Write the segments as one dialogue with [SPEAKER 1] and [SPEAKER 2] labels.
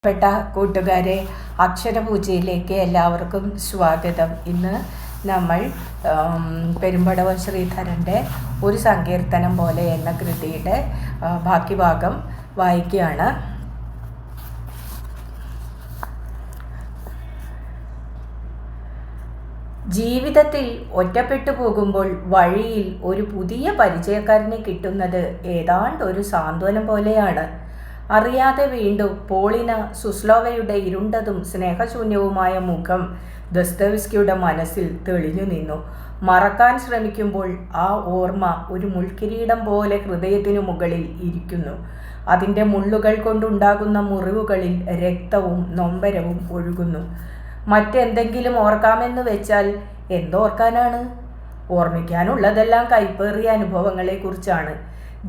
[SPEAKER 1] പ്പെട്ട കൂട്ടുകാരെ, അക്ഷരപൂജയിലേക്ക് എല്ലാവർക്കും സ്വാഗതം. ഇന്ന് നമ്മൾ പെരുമ്പടവം ശ്രീധരൻ്റെ ഒരു സങ്കീർത്തനം പോലെ എന്ന കൃതിയുടെ ബാക്കി ഭാഗം വായിക്കുകയാണ്. ജീവിതത്തിൽ ഒറ്റപ്പെട്ടു പോകുമ്പോൾ വഴിയിൽ ഒരു പുതിയ പരിചയക്കാരനെ കിട്ടുന്നത് ഏതാണ്ട് ഒരു സാന്ത്വനം പോലെയാണ്. അറിയാതെ വീണ്ടും പോളിന സുസ്ലോവയുടെ ഇരുണ്ടതും സ്നേഹശൂന്യവുമായ മുഖം ദസ്തേവ്സ്കിയുടെ മനസ്സിൽ തെളിഞ്ഞു നിന്നു. മറക്കാൻ ശ്രമിക്കുമ്പോൾ ആ ഓർമ്മ ഒരു മുൾക്കിരീടം പോലെ ഹൃദയത്തിനു മുകളിൽ ഇരിക്കുന്നു. അതിൻ്റെ മുള്ളുകൾ കൊണ്ടുണ്ടാകുന്ന മുറിവുകളിൽ രക്തവും നൊമ്പരവും ഒഴുകുന്നു. മറ്റെന്തെങ്കിലും ഓർക്കാമെന്ന് വെച്ചാൽ എന്തോർക്കാനാണ്? ഓർമ്മിക്കാനുള്ളതെല്ലാം കൈപ്പേറിയ അനുഭവങ്ങളെക്കുറിച്ചാണ്.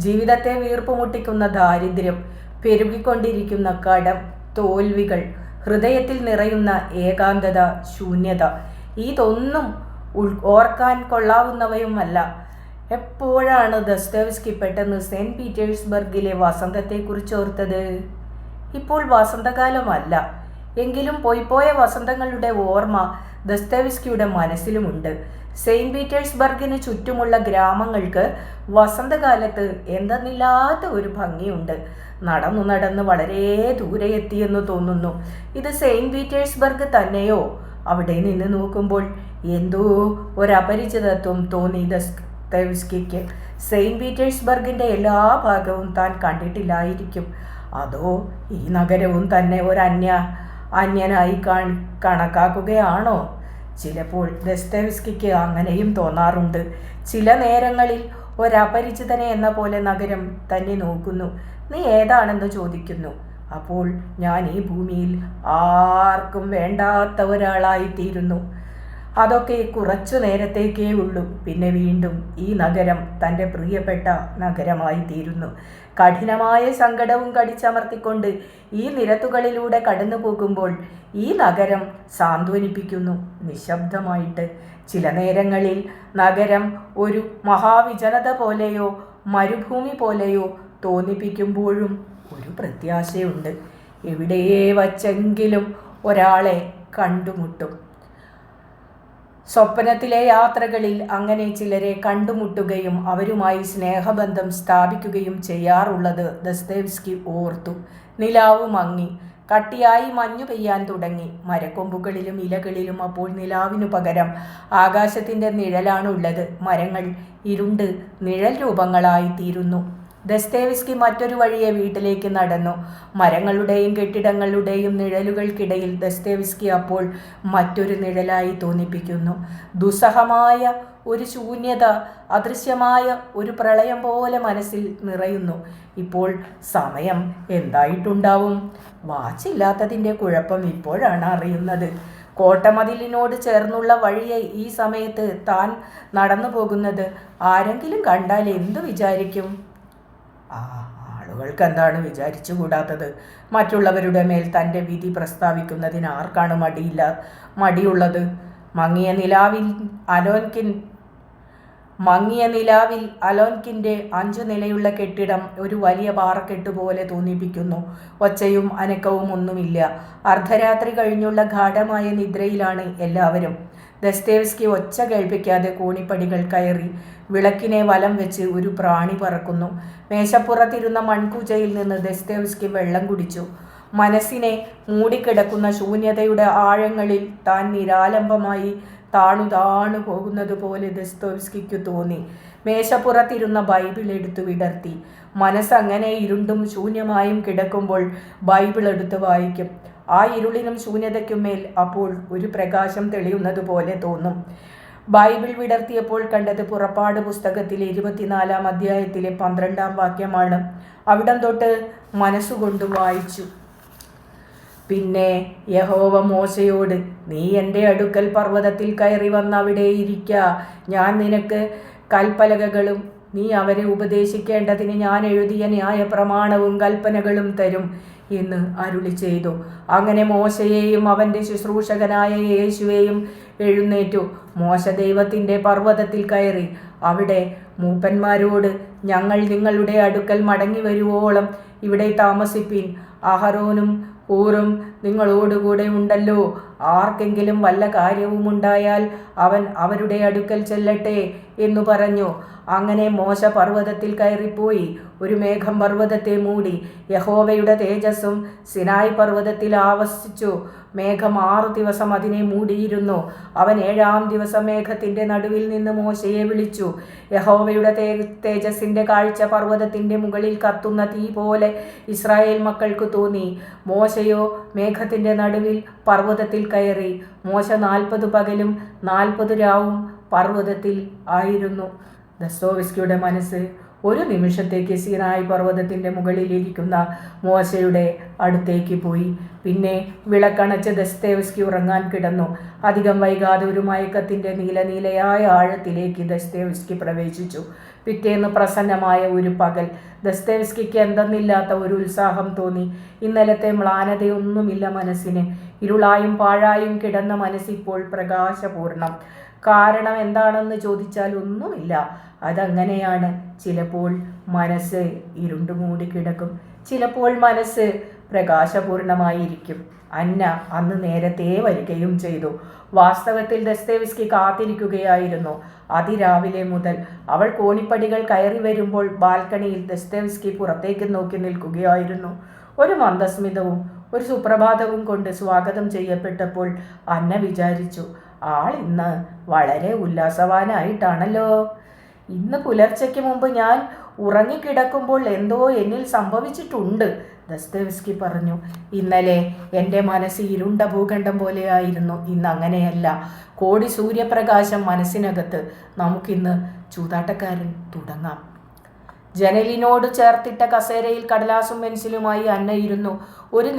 [SPEAKER 1] ജീവിതത്തെ വീർപ്പുമുട്ടിക്കുന്ന ദാരിദ്ര്യം, പെരുകിക്കൊണ്ടിരിക്കുന്ന കടം, തോൽവികൾ, ഹൃദയത്തിൽ നിറയുന്ന ഏകാന്തത, ശൂന്യത. ഇതൊന്നും ഓർക്കാൻ കൊള്ളാവുന്നവയുമല്ല. എപ്പോഴാണ് ദസ്തേവ്സ്കി പെട്ടെന്ന് സെന്റ് പീറ്റേഴ്സ്ബർഗിലെ വസന്തത്തെക്കുറിച്ച് ഓർത്തത്? ഇപ്പോൾ വസന്തകാലമല്ല, എങ്കിലും പോയ വസന്തങ്ങളുടെ ഓർമ്മ ദസ്തേവ്സ്കിയുടെ മനസ്സിലുമുണ്ട്. സെയിൻറ്റ് പീറ്റേഴ്സ്ബർഗിന് ചുറ്റുമുള്ള ഗ്രാമങ്ങൾക്ക് വസന്തകാലത്ത് എന്തെന്നില്ലാത്ത ഒരു ഭംഗിയുണ്ട്. നടന്നു വളരെ ദൂരെ എത്തിയെന്ന് തോന്നുന്നു. ഇത് സെയിൻറ്റ് പീറ്റേഴ്സ്ബർഗ് തന്നെയോ? അവിടെ നിന്ന് നോക്കുമ്പോൾ എന്തോ ഒരപരിചിതത്വം തോന്നി ദസ്തേവ്സ്കിക്ക്. സെയിൻറ്റ് പീറ്റേഴ്സ്ബർഗിൻ്റെ എല്ലാ ഭാഗവും താൻ കണ്ടിട്ടില്ലായിരിക്കും. അതോ ഈ നഗരവും തന്നെ അന്യനായി കണക്കാക്കുകയാണോ? ചിലപ്പോൾ ദസ്തേവ്സ്കിക്ക് അങ്ങനെയും തോന്നാറുണ്ട്. ചില നേരങ്ങളിൽ ഒരപരിചിതനെ എന്ന പോലെ നഗരം തന്നെ നോക്കുന്നു. നീ ഏതാണെന്ന് ചോദിക്കുന്നു. അപ്പോൾ ഞാൻ ഈ ഭൂമിയിൽ ആർക്കും വേണ്ടാത്ത ഒരാളായിത്തീരുന്നു. അതൊക്കെ കുറച്ചു നേരത്തേക്കേ ഉള്ളൂ. പിന്നെ വീണ്ടും ഈ നഗരം തൻ്റെ പ്രിയപ്പെട്ട നഗരമായി തീരുന്നു. കഠിനമായ സങ്കടവും കടിച്ചമർത്തിക്കൊണ്ട് ഈ നിരത്തുകളിലൂടെ കടന്നു പോകുമ്പോൾ ഈ നഗരം സാന്ത്വനിപ്പിക്കുന്നു നിശബ്ദമായിട്ട്. ചില നേരങ്ങളിൽ നഗരം ഒരു മഹാവിജനത പോലെയോ മരുഭൂമി പോലെയോ തോന്നിപ്പിക്കുമ്പോഴും ഒരു പ്രത്യാശയുണ്ട്. എവിടെ വച്ചെങ്കിലും ഒരാളെ കണ്ടുമുട്ടും. സ്വപ്നത്തിലെ യാത്രകളിൽ അങ്ങനെ ചിലരെ കണ്ടുമുട്ടുകയും അവരുമായി സ്നേഹബന്ധം സ്ഥാപിക്കുകയും ചെയ്യാറുള്ളത് ദസ്തേവ്സ്കി ഓർത്തു. നിലാവ് മങ്ങി, കട്ടിയായി മഞ്ഞു പെയ്യാൻ തുടങ്ങി. മരക്കൊമ്പുകളിലും ഇലകളിലും അപ്പോൾ നിലാവിനു പകരം ആകാശത്തിൻ്റെ നിഴലാണുള്ളത്. മരങ്ങൾ ഇരുണ്ട് നിഴൽ രൂപങ്ങളായി തീരുന്നു. ദസ്തേവ്സ്കി മറ്റൊരു വഴിയെ വീട്ടിലേക്ക് നടന്നു. മരങ്ങളുടെയും കെട്ടിടങ്ങളുടെയും നിഴലുകൾക്കിടയിൽ ദസ്തേവ്സ്കി അപ്പോൾ മറ്റൊരു നിഴലായി തോന്നിപ്പിക്കുന്നു. ദുസ്സഹമായ ഒരു ശൂന്യത, അദൃശ്യമായ ഒരു പ്രളയം പോലെ മനസ്സിൽ നിറയുന്നു. ഇപ്പോൾ സമയം എന്തായിട്ടുണ്ടാവും? വാച്ചില്ലാത്തതിൻ്റെ കുഴപ്പം ഇപ്പോഴാണ് അറിയുന്നത്. കോട്ടമതിലിനോട് ചേർന്നുള്ള വഴിയെ ഈ സമയത്ത് താൻ നടന്നു പോകുന്നത് ആരെങ്കിലും കണ്ടാൽ എന്തു വിചാരിക്കും? ആളുകൾക്ക് എന്താണ് വിചാരിച്ചുകൂടാത്തത്? മറ്റുള്ളവരുടെ മേൽ തൻ്റെ വിധി പ്രസ്താവിക്കുന്നതിന് ആർക്കാണ് മടിയുള്ളത്? മങ്ങിയ നിലാവിൽ അലോൻകിൻ്റെ 5 നിലയുള്ള കെട്ടിടം ഒരു വലിയ പാറക്കെട്ട് പോലെ തോന്നിപ്പിക്കുന്നു. ഒച്ചയും അനക്കവും ഒന്നുമില്ല. അർദ്ധരാത്രി കഴിഞ്ഞുള്ള ഗാഢമായ നിദ്രയിലാണ് എല്ലാവരും. ദസ്തേവ്സ്കി ഒച്ച കേൾപ്പിക്കാതെ കോണിപ്പടികൾ കയറി. വിളക്കിനെ വലം വെച്ച് ഒരു പ്രാണി പറക്കുന്നു. മേശപ്പുറത്തിരുന്ന മൺകൂജയിൽ നിന്ന് ദസ്തേവ്സ്കി വെള്ളം കുടിച്ചു. മനസ്സിനെ മൂടിക്കിടക്കുന്ന ശൂന്യതയുടെ ആഴങ്ങളിൽ താൻ നിരാലംബമായി താണു പോകുന്നത് പോലെ ദസ്തേവ്സ്കിക്ക് തോന്നി. മേശപ്പുറത്തിരുന്ന ബൈബിൾ എടുത്തു വിടർത്തി. മനസ്സങ്ങനെ ഇരുണ്ടും ശൂന്യമായും കിടക്കുമ്പോൾ ബൈബിൾ എടുത്ത് വായിക്കും. ആ ഇരുളിനും ശൂന്യതയ്ക്കുമേൽ അപ്പോൾ ഒരു പ്രകാശം തെളിയുന്നത് പോലെ തോന്നും. ബൈബിൾ വിടർത്തിയപ്പോൾ കണ്ടത് പുറപ്പാട് പുസ്തകത്തിലെ 24-ാം അധ്യായത്തിലെ 12-ാം വാക്യമാണ്. അവിടം തൊട്ട് മനസ്സുകൊണ്ട് വായിച്ചു. പിന്നെ യഹോവ മോശയോട്, നീ എൻ്റെ അടുക്കൽ പർവ്വതത്തിൽ കയറി വന്ന് അവിടെ ഇരിക്ക. ഞാൻ നിനക്ക് കൽപ്പലകകളും നീ അവരെ ഉപദേശിക്കേണ്ടതിന് ഞാൻ എഴുതിയ ന്യായപ്രമാണവും കൽപ്പനകളും തരും എന്ന് അരുളി ചെയ്തു. അങ്ങനെ മോശയെയും അവൻ്റെ ശുശ്രൂഷകനായ യേശുവെയും എഴുന്നേറ്റു. മോശ ദൈവത്തിൻ്റെ പർവ്വതത്തിൽ കയറി. അവിടെ മൂപ്പന്മാരോട്, ഞങ്ങൾ നിങ്ങളുടെ അടുക്കൽ മടങ്ങി വരുവോളം ഇവിടെ താമസിപ്പീൻ, അഹരോനും ഹൂറും നിങ്ങളോടുകൂടെ ഉണ്ടല്ലോ. ആർക്കെങ്കിലും വല്ല കാര്യവുമുണ്ടായാൽ അവൻ അവരുടെ അടുക്കൽ ചെല്ലട്ടെ എന്നു പറഞ്ഞു. അങ്ങനെ മോശ പർവ്വതത്തിൽ കയറിപ്പോയി. ഒരു മേഘം പർവ്വതത്തെ മൂടി. യഹോവയുടെ തേജസ്സും സിനായ് പർവ്വതത്തിൽ ആവസിച്ചു. മേഘം 6 ദിവസം അതിനെ മൂടിയിരുന്നു. അവൻ 7-ാം ദിവസം മേഘത്തിൻ്റെ നടുവിൽ നിന്ന് മോശയെ വിളിച്ചു. യഹോവയുടെ തേജസ്സിൻ്റെ കാഴ്ച പർവ്വതത്തിൻ്റെ മുകളിൽ കത്തുന്ന തീ പോലെ ഇസ്രായേൽ മക്കൾക്ക് തോന്നി. മോശയോ മേഘത്തിൻ്റെ നടുവിൽ പർവ്വതത്തിൽ കയറി. മോശ 40 പകലും 40 രാവും പർവ്വതത്തിൽ ആയിരുന്നു. ദസ്തോവ്സ്കിയുടെ മനസ്സ് ഒരു നിമിഷത്തേക്ക് സീനായ് പർവ്വതത്തിൻ്റെ മുകളിലിരിക്കുന്ന മോശയുടെ അടുത്തേക്ക് പോയി. പിന്നെ വിളക്കണച്ച് ദസ്തേവ്സ്കി ഉറങ്ങാൻ കിടന്നു. അധികം വൈകാതെ ഒരു മയക്കത്തിൻ്റെ നീലയായ ആഴത്തിലേക്ക് ദസ്തേവ്സ്കി പ്രവേശിച്ചു. പിറ്റേന്ന് പ്രസന്നമായ ഒരു പകൽ. ദസ്തേവ്സ്കിക്ക് എന്തെന്നില്ലാത്ത ഒരു ഉത്സാഹം തോന്നി. ഇന്നലത്തെ മ്ലാനതയൊന്നുമില്ല മനസ്സിന്. ഇരുളായും പാഴായും കിടന്ന മനസ്സിപ്പോൾ പ്രകാശപൂർണം. കാരണം എന്താണെന്ന് ചോദിച്ചാൽ ഒന്നുമില്ല. അതങ്ങനെയാണ്. ചിലപ്പോൾ മനസ്സ് ഇരുണ്ടുമൂടി കിടക്കും, ചിലപ്പോൾ മനസ്സ് പ്രകാശപൂർണമായിരിക്കും. അന്ന അന്ന് നേരത്തെ വരികയും ചെയ്തു. വാസ്തവത്തിൽ ദസ്തേവ്സ്കി കാത്തിരിക്കുകയായിരുന്നു. അതിരാവിലെ മുതൽ. അവൾ കോണിപ്പടികൾ കയറി വരുമ്പോൾ ബാൽക്കണിയിൽ ദസ്തേവ്സ്കി പുറത്തേക്ക് നോക്കി നിൽക്കുകയായിരുന്നു. ഒരു മന്ദസ്മിതവും ഒരു സുപ്രഭാതവും കൊണ്ട് സ്വാഗതം ചെയ്യപ്പെട്ടപ്പോൾ അന്ന വിചാരിച്ചു, ആൾ ഇന്ന് വളരെ ഉല്ലാസവാനായിട്ടാണല്ലോ. ഇന്ന് പുലർച്ചയ്ക്ക് മുമ്പ് ഞാൻ ഉറങ്ങിക്കിടക്കുമ്പോൾ എന്തോ എന്നിൽ സംഭവിച്ചിട്ടുണ്ട്, ദസ്തേവ്സ്കി പറഞ്ഞു. ഇന്നലെ എൻ്റെ മനസ്സ് ഇരുണ്ട ഭൂഖണ്ഡം പോലെയായിരുന്നു. ഇന്ന് അങ്ങനെയല്ല. കോടി സൂര്യപ്രകാശം മനസ്സിനകത്ത്. നമുക്കിന്ന് ചൂതാട്ടക്കാരൻ തുടങ്ങാം. ജനലിനോട് ചേർത്തിട്ട കസേരയിൽ കടലാസും പെൻസിലുമായി അന്ന ഇരുന്നു. ഒരു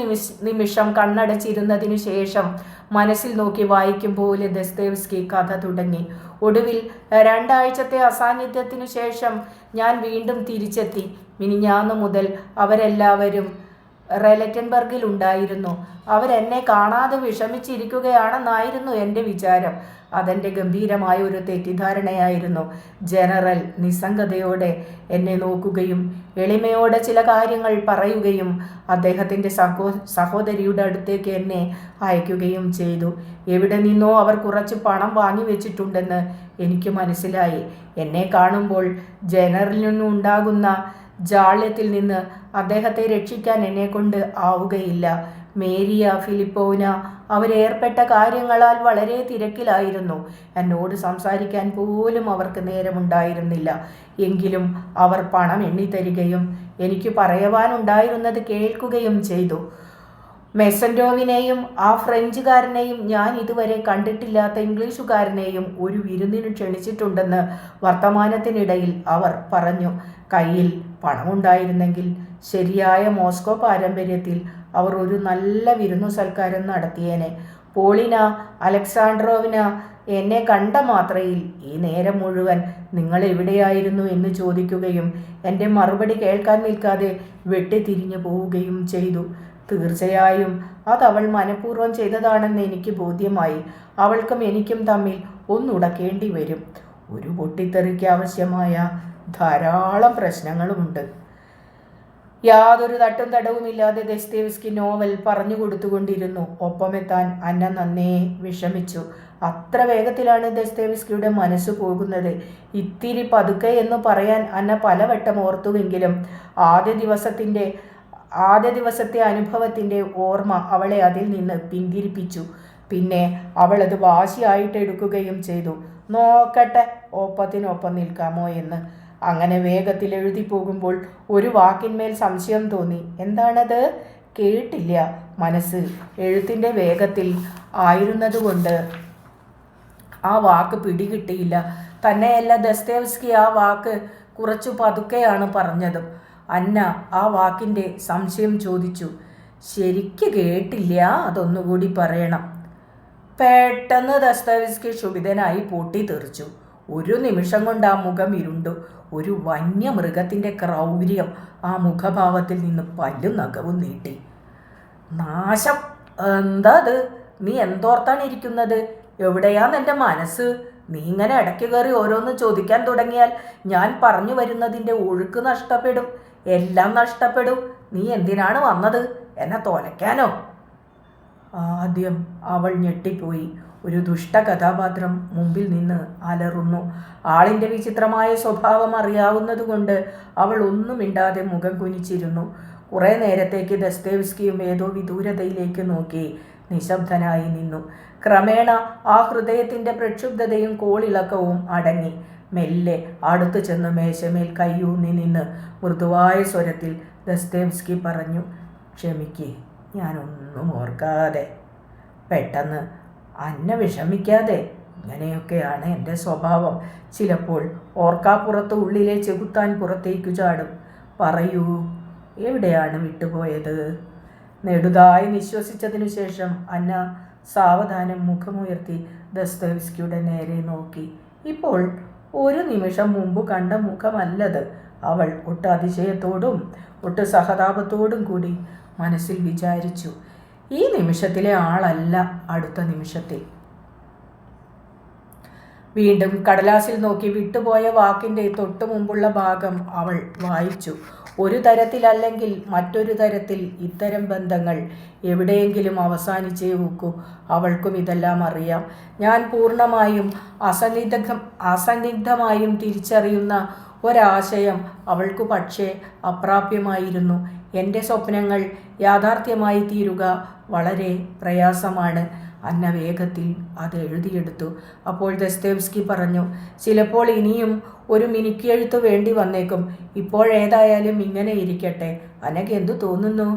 [SPEAKER 1] നിമിഷം കണ്ണടച്ചിരുന്നതിനു ശേഷം മനസ്സിൽ നോക്കി വായിക്കും പോലെ ദസ്തേവ്സ്കി കഥ തുടങ്ങി. ഒടുവിൽ 2 ആഴ്ചത്തെ അസാന്നിധ്യത്തിനു ശേഷം ഞാൻ വീണ്ടും തിരിച്ചെത്തി. മിനിഞ്ഞാന്ന് മുതൽ അവരെല്ലാവരും റെലറ്റൻബർഗിൽ ഉണ്ടായിരുന്നു. അവരെന്നെ കാണാതെ വിഷമിച്ചിരിക്കുകയാണെന്നായിരുന്നു എൻ്റെ വിചാരം. അതെൻ്റെ ഗംഭീരമായ ഒരു തെറ്റിദ്ധാരണയായിരുന്നു. ജനറൽ നിസ്സംഗതയോടെ എന്നെ നോക്കുകയും എളിമയോടെ ചില കാര്യങ്ങൾ പറയുകയും അദ്ദേഹത്തിൻ്റെ സഹോദരിയുടെ അടുത്തേക്ക് എന്നെ അയക്കുകയും ചെയ്തു. എവിടെ നിന്നോ അവർ കുറച്ച് പണം വാങ്ങി വെച്ചിട്ടുണ്ടെന്ന് എനിക്ക് മനസ്സിലായി. എന്നെ കാണുമ്പോൾ ജനറലിനുണ്ടാകുന്ന ജാള്യത്തിൽ നിന്ന് അദ്ദേഹത്തെ രക്ഷിക്കാൻ എന്നെക്കൊണ്ട് ആവുകയില്ല. മേരിയ ഫിലിപ്പോവിന അവരേർപ്പെട്ട കാര്യങ്ങളാൽ വളരെ തിരക്കിലായിരുന്നു. എന്നോട് സംസാരിക്കാൻ പോലും അവർക്ക് നേരമുണ്ടായിരുന്നില്ല. എങ്കിലും അവർ പണം എണ്ണിത്തരികയും എനിക്ക് പറയുവാനുണ്ടായിരുന്നത് കേൾക്കുകയും ചെയ്തു. മെസൻഡോവിനെയും ആ ഫ്രഞ്ചുകാരനെയും ഞാൻ ഇതുവരെ കണ്ടിട്ടില്ലാത്ത ഇംഗ്ലീഷുകാരനെയും ഒരു വിരുന്നിന് ക്ഷണിച്ചിട്ടുണ്ടെന്ന് വർത്തമാനത്തിനിടയിൽ അവർ പറഞ്ഞു. കയ്യിൽ പണമുണ്ടായിരുന്നെങ്കിൽ ശരിയായ മോസ്കോ പാരമ്പര്യത്തിൽ അവർ ഒരു നല്ല വിരുന്നു സൽക്കാരം നടത്തിയേനെ. പോളിന അലക്സാണ്ട്രോവിന എന്നെ കണ്ട മാത്രയിൽ ഈ നേരം മുഴുവൻ നിങ്ങൾ എവിടെയായിരുന്നു എന്ന് ചോദിക്കുകയും എൻ്റെ മറുപടി കേൾക്കാൻ നിൽക്കാതെ വെട്ടിത്തിരിഞ്ഞു പോവുകയും ചെയ്തു. തീർച്ചയായും അതവൾ മനഃപൂർവ്വം ചെയ്തതാണെന്ന് എനിക്ക് ബോധ്യമായി. അവൾക്കും എനിക്കും തമ്മിൽ ഒന്നുടക്കേണ്ടി വരും. ഒരു പൊട്ടിത്തെറിക്ക് ആവശ്യമായ ധാരാളം പ്രശ്നങ്ങളുമുണ്ട്. യാതൊരു തട്ടും തടവുമില്ലാതെ ദസ്തേവ്സ്കി നോവൽ പറഞ്ഞു കൊടുത്തുകൊണ്ടിരുന്നു. ഒപ്പമെത്താൻ അന്ന നന്നേ വിഷമിച്ചു. അത്ര വേഗത്തിലാണ് ദസ്തേവ്സ്കിയുടെ മനസ്സ് പോകുന്നത്. ഇത്തിരി പതുക്കെ എന്ന് പറയാൻ അന്ന പലവട്ടം ഓർത്തുവെങ്കിലും ആദ്യ ദിവസത്തെ അനുഭവത്തിൻ്റെ ഓർമ്മ അവളെ അതിൽ നിന്ന് പിന്തിരിപ്പിച്ചു. പിന്നെ അവളത് വാശിയായിട്ട് എടുക്കുകയും ചെയ്തു. നോക്കട്ടെ ഒപ്പത്തിനൊപ്പം നിൽക്കാമോ എന്ന്. അങ്ങനെ വേഗത്തിൽ എഴുതി പോകുമ്പോൾ ഒരു വാക്കിന്മേൽ സംശയം തോന്നി. എന്താണത്? കേട്ടില്ല. മനസ്സ് എഴുത്തിൻ്റെ വേഗത്തിൽ ആയിരുന്നതുകൊണ്ട് ആ വാക്ക് പിടികിട്ടിയില്ല. തന്നെയല്ല, ദസ്തേവ്സ്കി ആ വാക്ക് കുറച്ചു പതുക്കെയാണ് പറഞ്ഞതും. അന്ന ആ വാക്കിൻ്റെ സംശയം ചോദിച്ചു. ശരിക്ക് കേട്ടില്ല, അതൊന്നുകൂടി പറയണം. പെട്ടെന്ന് ദസ്തേവ്സ്കി ക്ഷുഭിതനായി പൊട്ടിത്തെറിച്ചു. ഒരു നിമിഷം കൊണ്ട് ആ മുഖം ഇരുണ്ടു. ഒരു വന്യമൃഗത്തിൻ്റെ ക്രൗര്യം ആ മുഖഭാവത്തിൽ നിന്ന് പല്ലും നഖവും നീട്ടി. നാശം! എന്താ അത്? നീ എന്തോർത്താണ് ഇരിക്കുന്നത്? എവിടെയാന്ന് എൻ്റെ മനസ്സ്? നീ ഇങ്ങനെ ഇടയ്ക്ക് കയറി ഓരോന്ന് ചോദിക്കാൻ തുടങ്ങിയാൽ ഞാൻ പറഞ്ഞു വരുന്നതിൻ്റെ ഒഴുക്ക് നഷ്ടപ്പെടും, എല്ലാം നഷ്ടപ്പെടും. നീ എന്തിനാണ് വന്നത്? എന്നെ തോലയ്ക്കാനോ? ആദ്യം അവൾ ഞെട്ടിപ്പോയി. ഒരു ദുഷ്ട കഥാപാത്രം മുമ്പിൽ നിന്ന് അലറുന്നു. ആളിൻ്റെ വിചിത്രമായ സ്വഭാവം അറിയാവുന്നതുകൊണ്ട് അവൾ ഒന്നും മിണ്ടാതെ മുഖം കുനിച്ചിരുന്നു. കുറേ നേരത്തേക്ക് ദസ്തേവ്സ്കിയും ഏതോ വിദൂരതയിലേക്ക് നോക്കി നിശബ്ദനായി നിന്നു. ക്രമേണ ആ ഹൃദയത്തിൻ്റെ പ്രക്ഷുബ്ധതയും കോളിളക്കവും അടങ്ങി. മെല്ലെ അടുത്തു ചെന്ന് മേശമേൽ കൈയൂന്നി നിന്ന് മൃദുവായ സ്വരത്തിൽ ദസ്തേവ്സ്കി പറഞ്ഞു, ക്ഷമിക്ക്, ഞാനൊന്നും ഓർക്കാതെ. പെട്ടെന്ന് അന്ന വിഷമിക്കാതെ. ഇങ്ങനെയൊക്കെയാണ് എൻ്റെ സ്വഭാവം. ചിലപ്പോൾ ഓർക്കാപ്പുറത്ത് ഉള്ളിലെ ചെകുത്താൻ പുറത്തേക്കു ചാടും. പറയൂ, എവിടെയാണ് വിട്ടുപോയത്? നെടുതായി നിശ്വസിച്ചതിനു ശേഷം അന്ന സാവധാനം മുഖമുയർത്തി ദസ്തേവ്സ്കിയുടെ നേരെ നോക്കി. ഇപ്പോൾ ഒരു നിമിഷം മുമ്പ് കണ്ട മുഖമല്ലത്. അവൾ ഒട്ട് അതിശയത്തോടും ഒട്ട് സഹതാപത്തോടും കൂടി മനസ്സിൽ വിചാരിച്ചു. ഈ നിമിഷത്തിലെ ആളല്ല അടുത്ത നിമിഷത്തിൽ. വീണ്ടും കടലാസിൽ നോക്കി വിട്ടുപോയ വാക്കിൻ്റെ തൊട്ടു മുമ്പുള്ള ഭാഗം അവൾ വായിച്ചു. ഒരു തരത്തിലല്ലെങ്കിൽ മറ്റൊരു തരത്തിൽ ഇത്തരം ബന്ധങ്ങൾ എവിടെയെങ്കിലും അവസാനിച്ചേ വെക്കൂ. അവൾക്കും ഇതെല്ലാം അറിയാം. ഞാൻ പൂർണ്ണമായും അസന്നിഗ്ധമായും തിരിച്ചറിയുന്ന ഒരാശയം അവൾക്ക് പക്ഷേ അപ്രാപ്യമായിരുന്നു. എൻ്റെ സ്വപ്നങ്ങൾ യാഥാർത്ഥ്യമായി തീരുക വളരെ പ്രയാസമാണ്. അന്ന വേഗത്തിൽ അത് എഴുതിയെടുത്തു. അപ്പോൾ ദസ്തേവ്സ്കി പറഞ്ഞു, ചിലപ്പോൾ ഇനിയും ഒരു മിനുക്കിയെഴുത്ത് വേണ്ടി വന്നേക്കും. ഇപ്പോഴേതായാലും ഇങ്ങനെ ഇരിക്കട്ടെ. അനക്ക് എന്തു തോന്നുന്നു?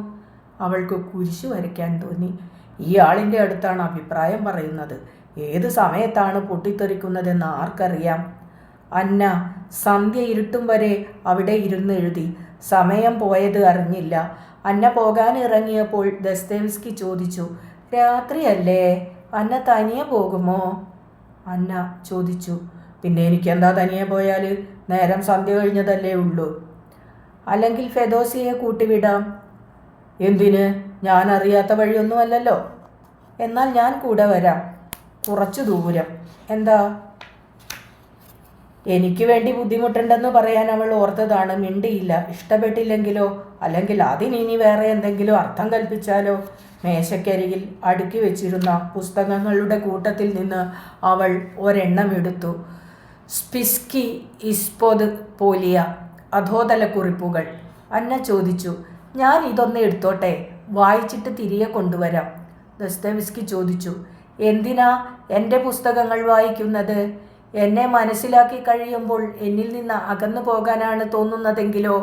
[SPEAKER 1] അവൾക്ക് കുരിശു വരയ്ക്കാൻ തോന്നി. ഈ ആളിൻ്റെ അടുത്താണ് അഭിപ്രായം പറയുന്നത്. ഏത് സമയത്താണ് പൊട്ടിത്തെറിക്കുന്നതെന്ന് ആർക്കറിയാം? അന്ന സന്ധ്യ ഇരുട്ടും വരെ അവിടെ ഇരുന്ന് എഴുതി. സമയം പോയത് അറിഞ്ഞില്ല. അന്ന പോകാനിറങ്ങിയപ്പോൾ ദസ്തേവ്സ്കി ചോദിച്ചു, രാത്രിയല്ലേ, അന്ന തനിയെ പോകുമോ? അന്ന ചോദിച്ചു, പിന്നെ എനിക്കെന്താ തനിയെ പോയാൽ? നേരം സന്ധ്യ കഴിഞ്ഞതല്ലേ ഉള്ളൂ. അല്ലെങ്കിൽ ഫെദോസിയെ കൂട്ടിവിടാം. എന്തിന്? ഞാൻ അറിയാത്ത വഴിയൊന്നുമല്ലല്ലോ. എന്നാൽ ഞാൻ കൂടെ വരാം. കുറച്ചു ദൂരം. എന്താ? എനിക്ക് വേണ്ടി ബുദ്ധിമുട്ടുണ്ടെന്ന് പറയാൻ അവൾ ഓർത്തതാണ്. മിണ്ടിയില്ല. ഇഷ്ടപ്പെട്ടില്ലെങ്കിലോ? അല്ലെങ്കിൽ അതിനി വേറെ എന്തെങ്കിലും അർത്ഥം കൽപ്പിച്ചാലോ? മേശക്കരികിൽ അടുക്കി വെച്ചിരുന്ന പുസ്തകങ്ങളുടെ കൂട്ടത്തിൽ നിന്ന് അവൾ ഒരെണ്ണം എടുത്തു. സ്പിസ്കി ഇസ്പോദ് പോലിയ, അധോതല കുറിപ്പുകൾ. അന്ന ചോദിച്ചു, ഞാൻ ഇതൊന്ന് എടുത്തോട്ടെ, വായിച്ചിട്ട് തിരികെ കൊണ്ടുവരാം. ദസ്തേവ്സ്കി ചോദിച്ചു, എന്തിനാ എൻ്റെ പുസ്തകങ്ങൾ വായിക്കുന്നത്? എന്നെ മനസ്സിലാക്കി കഴിയുമ്പോൾ എന്നിൽ നിന്ന് അകന്നു പോകാനാണ് തോന്നുന്നതെങ്കിലോ?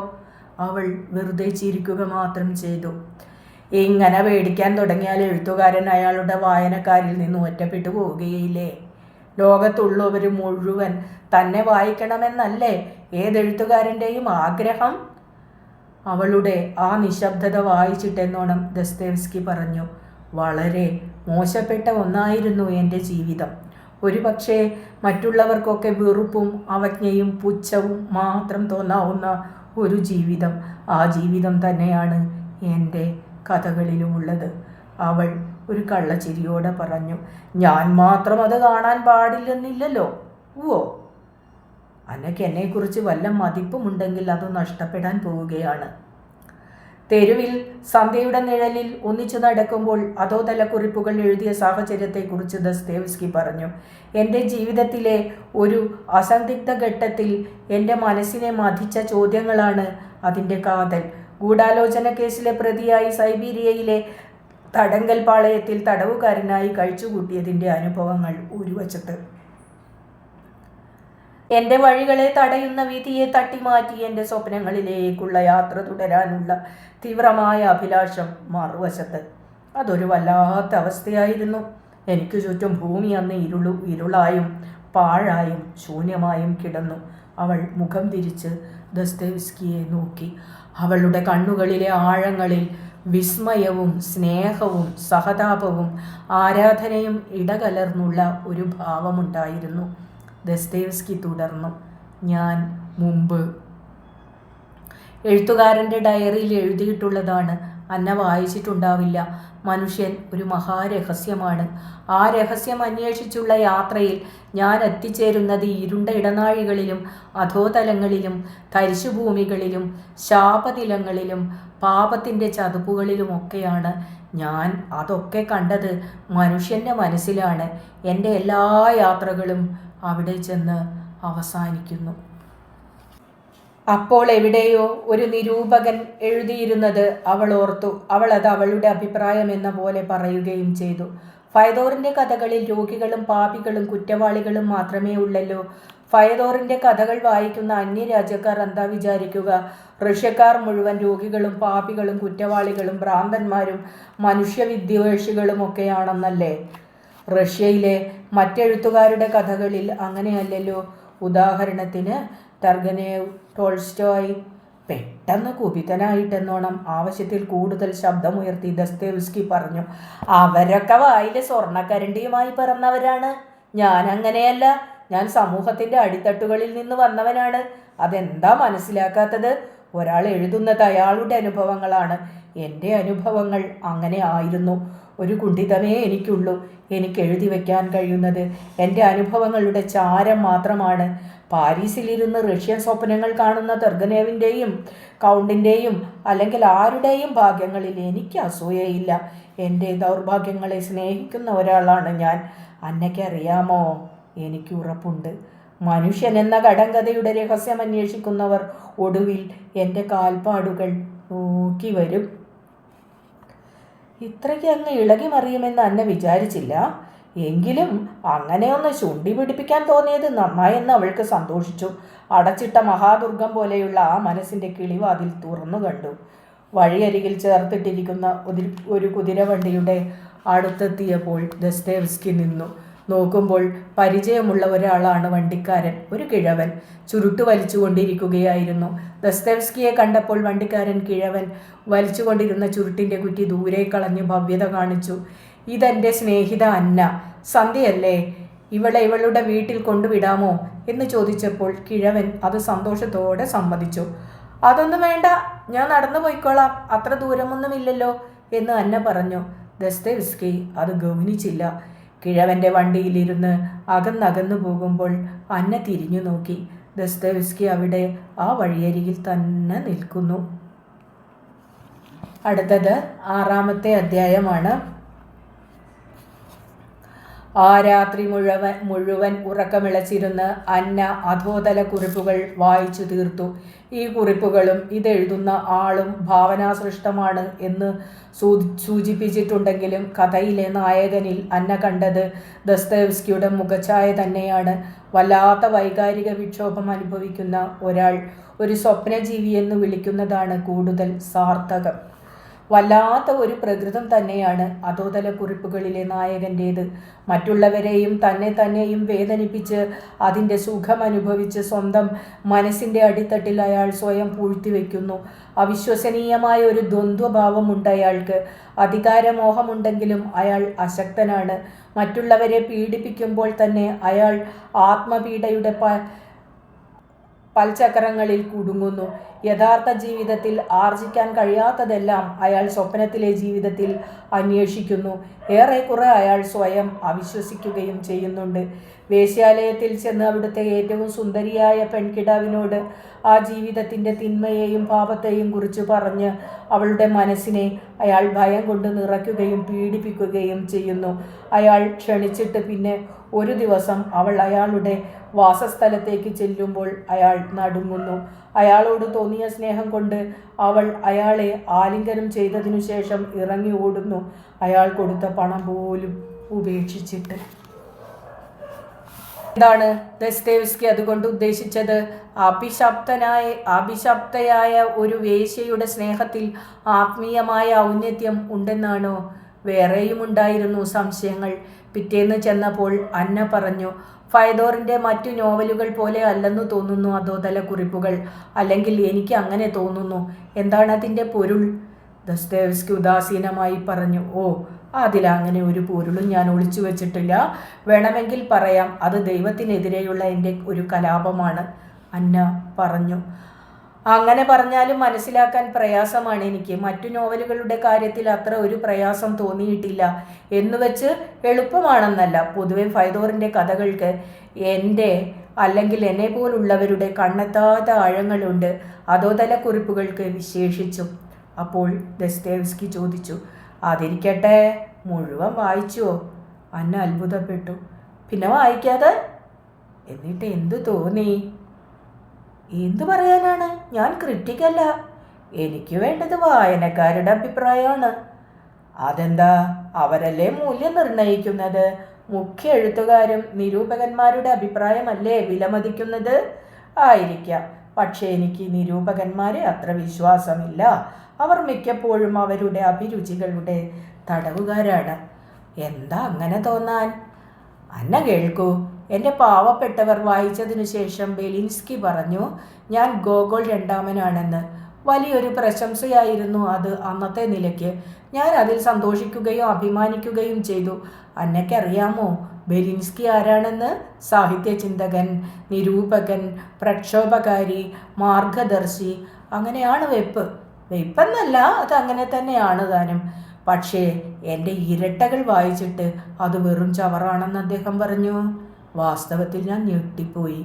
[SPEAKER 1] അവൾ വെറുതെ ചിരിക്കുക മാത്രം ചെയ്തു. ഇങ്ങനെ പേടിക്കാൻ തുടങ്ങിയാൽ എഴുത്തുകാരൻ അയാളുടെ വായനക്കാരിൽ നിന്ന് ഒറ്റപ്പെട്ടു പോവുകയില്ലേ? ലോകത്തുള്ളവർ മുഴുവൻ തന്നെ വായിക്കണമെന്നല്ലേ ഏതെഴുത്തുകാരൻ്റെയും ആഗ്രഹം? അവളുടെ ആ നിശബ്ദത വായിച്ചിട്ടെന്നോണം ദസ്തേവ്സ്കി പറഞ്ഞു, വളരെ മോശപ്പെട്ട ഒന്നായിരുന്നു എൻ്റെ ജീവിതം. ഒരുപക്ഷെ മറ്റുള്ളവർക്കൊക്കെ വെറുപ്പും അവജ്ഞയും പുച്ഛവും മാത്രം തോന്നാവുന്ന ഒരു ജീവിതം. ആ ജീവിതം തന്നെയാണ് എൻ്റെ കഥകളിലുമുള്ളത്. അവൾ ഒരു കള്ളച്ചിരിയോടെ പറഞ്ഞു, ഞാൻ മാത്രം അത് കാണാൻ പാടില്ലെന്നില്ലല്ലോ. ഓ, അന്നയ്ക്ക് എന്നെക്കുറിച്ച് വല്ല മതിപ്പുമുണ്ടെങ്കിൽ അത് നഷ്ടപ്പെടാൻ പോവുകയാണ്. തെരുവിൽ സന്ധ്യയുടെ നിഴലിൽ ഒന്നിച്ചു നടക്കുമ്പോൾ അധോതല കുറിപ്പുകൾ എഴുതിയ സാഹചര്യത്തെക്കുറിച്ച് ദസ്തേവ്സ്കി പറഞ്ഞു, എൻ്റെ ജീവിതത്തിലെ ഒരു അസന്ദിഗ്ധ ഘട്ടത്തിൽ എൻ്റെ മനസ്സിനെ മഥിച്ച ചോദ്യങ്ങളാണ് അതിൻ്റെ കാതൽ. ഗൂഢാലോചന കേസിലെ പ്രതിയായി സൈബീരിയയിലെ തടങ്കൽ പാളയത്തിൽ തടവുകാരനായി കഴിച്ചുകൂട്ടിയതിൻ്റെ അനുഭവങ്ങൾ ഒരു വശത്ത്, എൻ്റെ വഴികളെ തടയുന്ന വിധിയെ തട്ടിമാറ്റി എൻ്റെ സ്വപ്നങ്ങളിലേക്കുള്ള യാത്ര തുടരാനുള്ള തീവ്രമായ അഭിലാഷം മറുവശത്ത്. അതൊരു വല്ലാത്ത അവസ്ഥയായിരുന്നു. എനിക്ക് ചുറ്റും ഭൂമി അന്ന് ഇരുളായും പാഴായും ശൂന്യമായും കിടന്നു. അവൾ മുഖം തിരിച്ച് ദസ്തേവ്സ്കിയെ നോക്കി. അവളുടെ കണ്ണുകളിലെ ആഴങ്ങളിൽ വിസ്മയവും സ്നേഹവും സഹതാപവും ആരാധനയും ഇടകലർന്നുള്ള ഒരു ഭാവമുണ്ടായിരുന്നു. ദസ്തേവ്സ്കി തുടർന്നു, ഞാൻ മുമ്പ് എഴുത്തുകാരൻ്റെ ഡയറിയിൽ എഴുതിയിട്ടുള്ളതാണ്. അന്ന വായിച്ചിട്ടുണ്ടാവില്ല. മനുഷ്യൻ ഒരു മഹാരഹസ്യമാണ്. ആ രഹസ്യം അന്വേഷിച്ചുള്ള യാത്രയിൽ ഞാൻ എത്തിച്ചേരുന്നത് ഇരുണ്ട ഇടനാഴികളിലും അധോതലങ്ങളിലും തരിശുഭൂമികളിലും ശാപനിലങ്ങളിലും പാപത്തിൻ്റെ ചതുപ്പുകളിലുമൊക്കെയാണ്. ഞാൻ അതൊക്കെ കണ്ടത് മനുഷ്യൻ്റെ മനസ്സിലാണ്. എൻ്റെ എല്ലാ യാത്രകളും അവിടെ ചെന്ന് അവസാനിക്കുന്നു. അപ്പോൾ എവിടെയോ ഒരു നിരൂപകൻ എഴുതിയിരുന്നത് അവൾ ഓർത്തു. അവൾ അത് അവളുടെ അഭിപ്രായം എന്ന പോലെ പറയുകയും ചെയ്തു. ഫയദോറിൻ്റെ കഥകളിൽ രോഗികളും പാപികളും കുറ്റവാളികളും മാത്രമേ ഉള്ളല്ലോ. ഫയദോറിൻ്റെ കഥകൾ വായിക്കുന്ന അന്യരാജ്യക്കാർ എന്താ വിചാരിക്കുക? റഷ്യക്കാർ മുഴുവൻ രോഗികളും പാപികളും കുറ്റവാളികളും ഭ്രാന്തന്മാരും മനുഷ്യവിദ്വേഷികളും ഒക്കെയാണെന്നല്ലേ? റഷ്യയിലെ മറ്റെഴുത്തുകാരുടെ കഥകളിൽ അങ്ങനെയല്ലല്ലോ. ഉദാഹരണത്തിന് ടർഗനേവ്, ടോൾസ്റ്റോയ്. പെട്ടെന്ന് കുപിതനായിട്ടെന്നോണം ആവശ്യത്തിൽ കൂടുതൽ ശബ്ദമുയർത്തി ദസ്തേവ്സ്കി പറഞ്ഞു. അവരൊക്കെ വായിൽ സ്വർണ്ണക്കരണ്ടിയുമായി പിറന്നവരാണ്. ഞാൻ അങ്ങനെയല്ല. ഞാൻ സമൂഹത്തിൻ്റെ അടിത്തട്ടുകളിൽ നിന്ന് വന്നവനാണ്. അതെന്താ മനസ്സിലാക്കാത്തത്? ഒരാൾ എഴുതുന്നത് അയാളുടെ അനുഭവങ്ങളാണ്. എൻ്റെ അനുഭവങ്ങൾ അങ്ങനെ ആയിരുന്നു. ഒരു കുണ്ഠിതമേ എനിക്കുള്ളൂ. എനിക്ക് എഴുതി വയ്ക്കാൻ കഴിയുന്നത് എൻ്റെ അനുഭവങ്ങളുടെ ചാരം മാത്രമാണ്. പാരീസിലിരുന്ന് റഷ്യൻ സ്വപ്നങ്ങൾ കാണുന്ന തെർഗനേവിൻ്റെയും കൗണ്ടിൻ്റെയും അല്ലെങ്കിൽ ആരുടെയും ഭാഗ്യങ്ങളിൽ എനിക്ക് അസൂയയില്ല. എൻ്റെ ദൗർഭാഗ്യങ്ങളെ സ്നേഹിക്കുന്ന ഒരാളാണ് ഞാൻ. അന്നയ്ക്കറിയാമോ? എനിക്ക് ഉറപ്പുണ്ട്, മനുഷ്യൻ എന്ന കടങ്കഥയുടെ രഹസ്യം അന്വേഷിക്കുന്നവർ ഒടുവിൽ എൻ്റെ കാൽപ്പാടുകൾ നോക്കി വരും. ഇത്രയ്ക്ക് അങ്ങ് ഇളകി മറിയുമെന്ന് അന്ന വിചാരിച്ചില്ല. എങ്കിലും അങ്ങനെയൊന്ന് ചുണ്ടി പിടിപ്പിക്കാൻ തോന്നിയത് നന്നായെന്ന് അവൾക്ക് സന്തോഷിച്ചു. അടച്ചിട്ട മഹാദുർഗം പോലെയുള്ള ആ മനസ്സിൻ്റെ കിളിവാതിൽ തുറന്നു കണ്ടു. വഴിയരികിൽ ചേർത്തിട്ടിരിക്കുന്ന ഒരു കുതിരവണ്ടിയുടെ അടുത്തെത്തിയപ്പോൾ ദസ്തേവ്സ്കി നിന്നു. നോക്കുമ്പോൾ പരിചയമുള്ള ഒരാളാണ് വണ്ടിക്കാരൻ. ഒരു കിഴവൻ ചുരുട്ട് വലിച്ചുകൊണ്ടിരിക്കുകയായിരുന്നു. ദസ്തേവ്സ്കിയെ കണ്ടപ്പോൾ വണ്ടിക്കാരൻ കിഴവൻ വലിച്ചുകൊണ്ടിരുന്ന ചുരുട്ടിൻ്റെ കുറ്റി ദൂരെ കളഞ്ഞ് ഭവ്യത കാണിച്ചു. ഇതെൻ്റെ സ്നേഹിത അന്ന. സന്ധ്യയല്ലേ? ഇവളുടെ വീട്ടിൽ കൊണ്ടുവിടാമോ എന്ന് ചോദിച്ചപ്പോൾ കിഴവൻ അത് സന്തോഷത്തോടെ സമ്മതിച്ചു. അതൊന്നും വേണ്ട, ഞാൻ നടന്നു പോയിക്കോളാം, അത്ര ദൂരമൊന്നുമില്ലല്ലോ എന്ന് അന്ന പറഞ്ഞു. ദസ്തേവ്സ്കി അത് ഗൗനിച്ചില്ല. കിഴവൻ്റെ വണ്ടിയിലിരുന്ന് അകന്നകന്നു പോകുമ്പോൾ അന്ന തിരിഞ്ഞു നോക്കി. ദസ്തേവ്സ്കി അവിടെ ആ വഴിയരികിൽ തന്നെ നിൽക്കുന്നു. അടുത്തത് 6-ാമത്തെ അധ്യായമാണ്. ആ രാത്രി മുഴുവൻ ഉറക്കമിളച്ചിരുന്ന് അന്ന അധോതല കുറിപ്പുകൾ വായിച്ചു തീർത്തു. ഈ കുറിപ്പുകളും ഇതെഴുതുന്ന ആളും ഭാവനാസൃഷ്ടമാണ് എന്ന് സൂചിപ്പിച്ചിട്ടുണ്ടെങ്കിലും കഥയിലെ നായകനിൽ അന്ന കണ്ടത് ദസ്തേവ്സ്കിയുടെ മുഖഛായ തന്നെയാണ്. വല്ലാത്ത വൈകാരിക വിക്ഷോഭം അനുഭവിക്കുന്ന ഒരാൾ ഒരു സ്വപ്നജീവി എന്ന് വിളിക്കുന്നതാണ് കൂടുതൽ സാർത്ഥകം. വല്ലാത്ത ഒരു പ്രകൃതം തന്നെയാണ് അധോതല കുറിപ്പുകളിലെ നായകൻ്റേത്. മറ്റുള്ളവരെയും തന്നെയും വേദനിപ്പിച്ച് അതിൻ്റെ സുഖം അനുഭവിച്ച് സ്വന്തം മനസ്സിൻ്റെ അടിത്തട്ടിൽ അയാൾ സ്വയം പൂഴ്ത്തിവെക്കുന്നു. അവിശ്വസനീയമായ ഒരു ദ്വന്ദ്വഭാവമുണ്ട് അയാൾക്ക്. അധികാരമോഹമുണ്ടെങ്കിലും അയാൾ അശക്തനാണ്. മറ്റുള്ളവരെ പീഡിപ്പിക്കുമ്പോൾ തന്നെ അയാൾ ആത്മപീഡയുടെ പൽചക്രങ്ങളിൽ കുടുങ്ങുന്നു. യഥാർത്ഥ ജീവിതത്തിൽ ആർജിക്കാൻ കഴിയാത്തതെല്ലാം അയാൾ സ്വപ്നത്തിലെ ജീവിതത്തിൽ അന്വേഷിക്കുന്നു. ഏറെക്കുറെ അയാൾ സ്വയം അവിശ്വസിക്കുകയും ചെയ്യുന്നുണ്ട്. വേശ്യാലയത്തിൽ ചെന്ന് അവിടുത്തെ ഏറ്റവും സുന്ദരിയായ പെൺകിടാവിനോട് ആ ജീവിതത്തിൻ്റെ തിന്മയെയും പാപത്തെയും കുറിച്ച് പറഞ്ഞ് അവളുടെ മനസ്സിനെ അയാൾ ഭയം കൊണ്ട് നിറയ്ക്കുകയും പീഡിപ്പിക്കുകയും ചെയ്യുന്നു. അയാൾ ക്ഷണിച്ചിട്ട് പിന്നെ ഒരു ദിവസം അവൾ അയാളുടെ വാസസ്ഥലത്തേക്ക് ചെല്ലുമ്പോൾ അയാൾ നടുങ്ങുന്നു. അയാളോട് തോന്നിയ സ്നേഹം കൊണ്ട് അവൾ അയാളെ ആലിംഗനം ചെയ്തതിനു ശേഷം ഇറങ്ങി ഓടുന്നു, അയാൾ കൊടുത്ത പണം പോലും ഉപേക്ഷിച്ചിട്ട്. എന്താണ് ദസ്തേവ്സ്കി അതുകൊണ്ട് ഉദ്ദേശിച്ചത്? അഭിശപ്തയായ ഒരു വേശ്യയുടെ സ്നേഹത്തിൽ ആത്മീയമായ ഔന്നത്യം ഉണ്ടെന്നാണോ? വേറെയും ഉണ്ടായിരുന്നു സംശയങ്ങൾ. പിറ്റേന്ന് ചെന്നപ്പോൾ അന്ന പറഞ്ഞു, ഫയദോറിൻ്റെ മറ്റു നോവലുകൾ പോലെ അല്ലെന്ന് തോന്നുന്നു അധോതല കുറിപ്പുകൾ. അല്ലെങ്കിൽ എനിക്ക് അങ്ങനെ തോന്നുന്നു. എന്താണ് അതിൻ്റെ പൊരുൾ? ദസ്തേവ്സ്കി ഉദാസീനമായി പറഞ്ഞു. ഓ, അതിലങ്ങനെ ഒരു പൊരുളും ഞാൻ ഒളിച്ചു വച്ചിട്ടില്ല. വേണമെങ്കിൽ പറയാം, അത് ദൈവത്തിനെതിരെയുള്ള എൻ്റെ ഒരു കലാപമാണ്, അന്ന പറഞ്ഞു. അങ്ങനെ പറഞ്ഞാലും മനസ്സിലാക്കാൻ പ്രയാസമാണ് എനിക്ക്. മറ്റു നോവലുകളുടെ കാര്യത്തിൽ അത്ര ഒരു പ്രയാസം തോന്നിയിട്ടില്ല. എന്നുവെച്ച് എളുപ്പമാണെന്നല്ല. പൊതുവെ ഫൈദോറിൻ്റെ കഥകൾക്ക് എൻ്റെ അല്ലെങ്കിൽ എന്നെ പോലുള്ളവരുടെ കണ്ണെത്താത്ത ആഴങ്ങളുണ്ട്. അതോതല കുറിപ്പുകൾക്ക് വിശേഷിച്ചും. അപ്പോൾ ദസ്തേവ്സ്കി ചോദിച്ചു, അതിരിക്കട്ടെ, മുഴുവൻ വായിച്ചുവോ? അന്ന അത്ഭുതപ്പെട്ടു. പിന്നെ വായിക്കാതെ? എന്നിട്ട് എന്തു തോന്നി? എന്തു പറയാനാണ്, ഞാൻ ക്രിറ്റിക്കല്ല. എനിക്ക് വേണ്ടത് വായനക്കാരുടെ അഭിപ്രായമാണ്. അതെന്താ? അവരല്ലേ മൂല്യം നിർണയിക്കുന്നത്. മുഖ്യ എഴുത്തുകാരും നിരൂപകന്മാരുടെ അഭിപ്രായമല്ലേ വിലമതിക്കുന്നത്? ആയിരിക്കാം. പക്ഷേ എനിക്ക് നിരൂപകന്മാരെ അത്ര വിശ്വാസമില്ല. അവർ മിക്കപ്പോഴും അവരുടെ അഭിരുചികളുടെ തടവുകാരാണ്. എന്താ അങ്ങനെ തോന്നാൻ? അന്ന കേൾക്കൂ. എൻ്റെ പാവപ്പെട്ടവർ വായിച്ചതിനു ശേഷം ബെലിൻസ്കി പറഞ്ഞു, ഞാൻ ഗോഗോൾ രണ്ടാമനാണെന്ന്. വലിയൊരു പ്രശംസയായിരുന്നു അത് അന്നത്തെ നിലയ്ക്ക്. ഞാൻ അതിൽ സന്തോഷിക്കുകയും അഭിമാനിക്കുകയും ചെയ്തു. അന്നയ്ക്കറിയാമോ ബെലിൻസ്കി ആരാണെന്ന്? സാഹിത്യചിന്തകൻ, നിരൂപകൻ, പ്രക്ഷോഭകാരി, മാർഗദർശി. അങ്ങനെയാണ് വെപ്പെന്നല്ല, അത് അങ്ങനെ തന്നെയാണ് താനും. പക്ഷേ എൻ്റെ ഇരട്ടകൾ വായിച്ചിട്ട് അത് വെറും ചവറാണെന്ന് അദ്ദേഹം പറഞ്ഞു. വാസ്തവത്തിൽ ഞാൻ ഞെട്ടിപ്പോയി.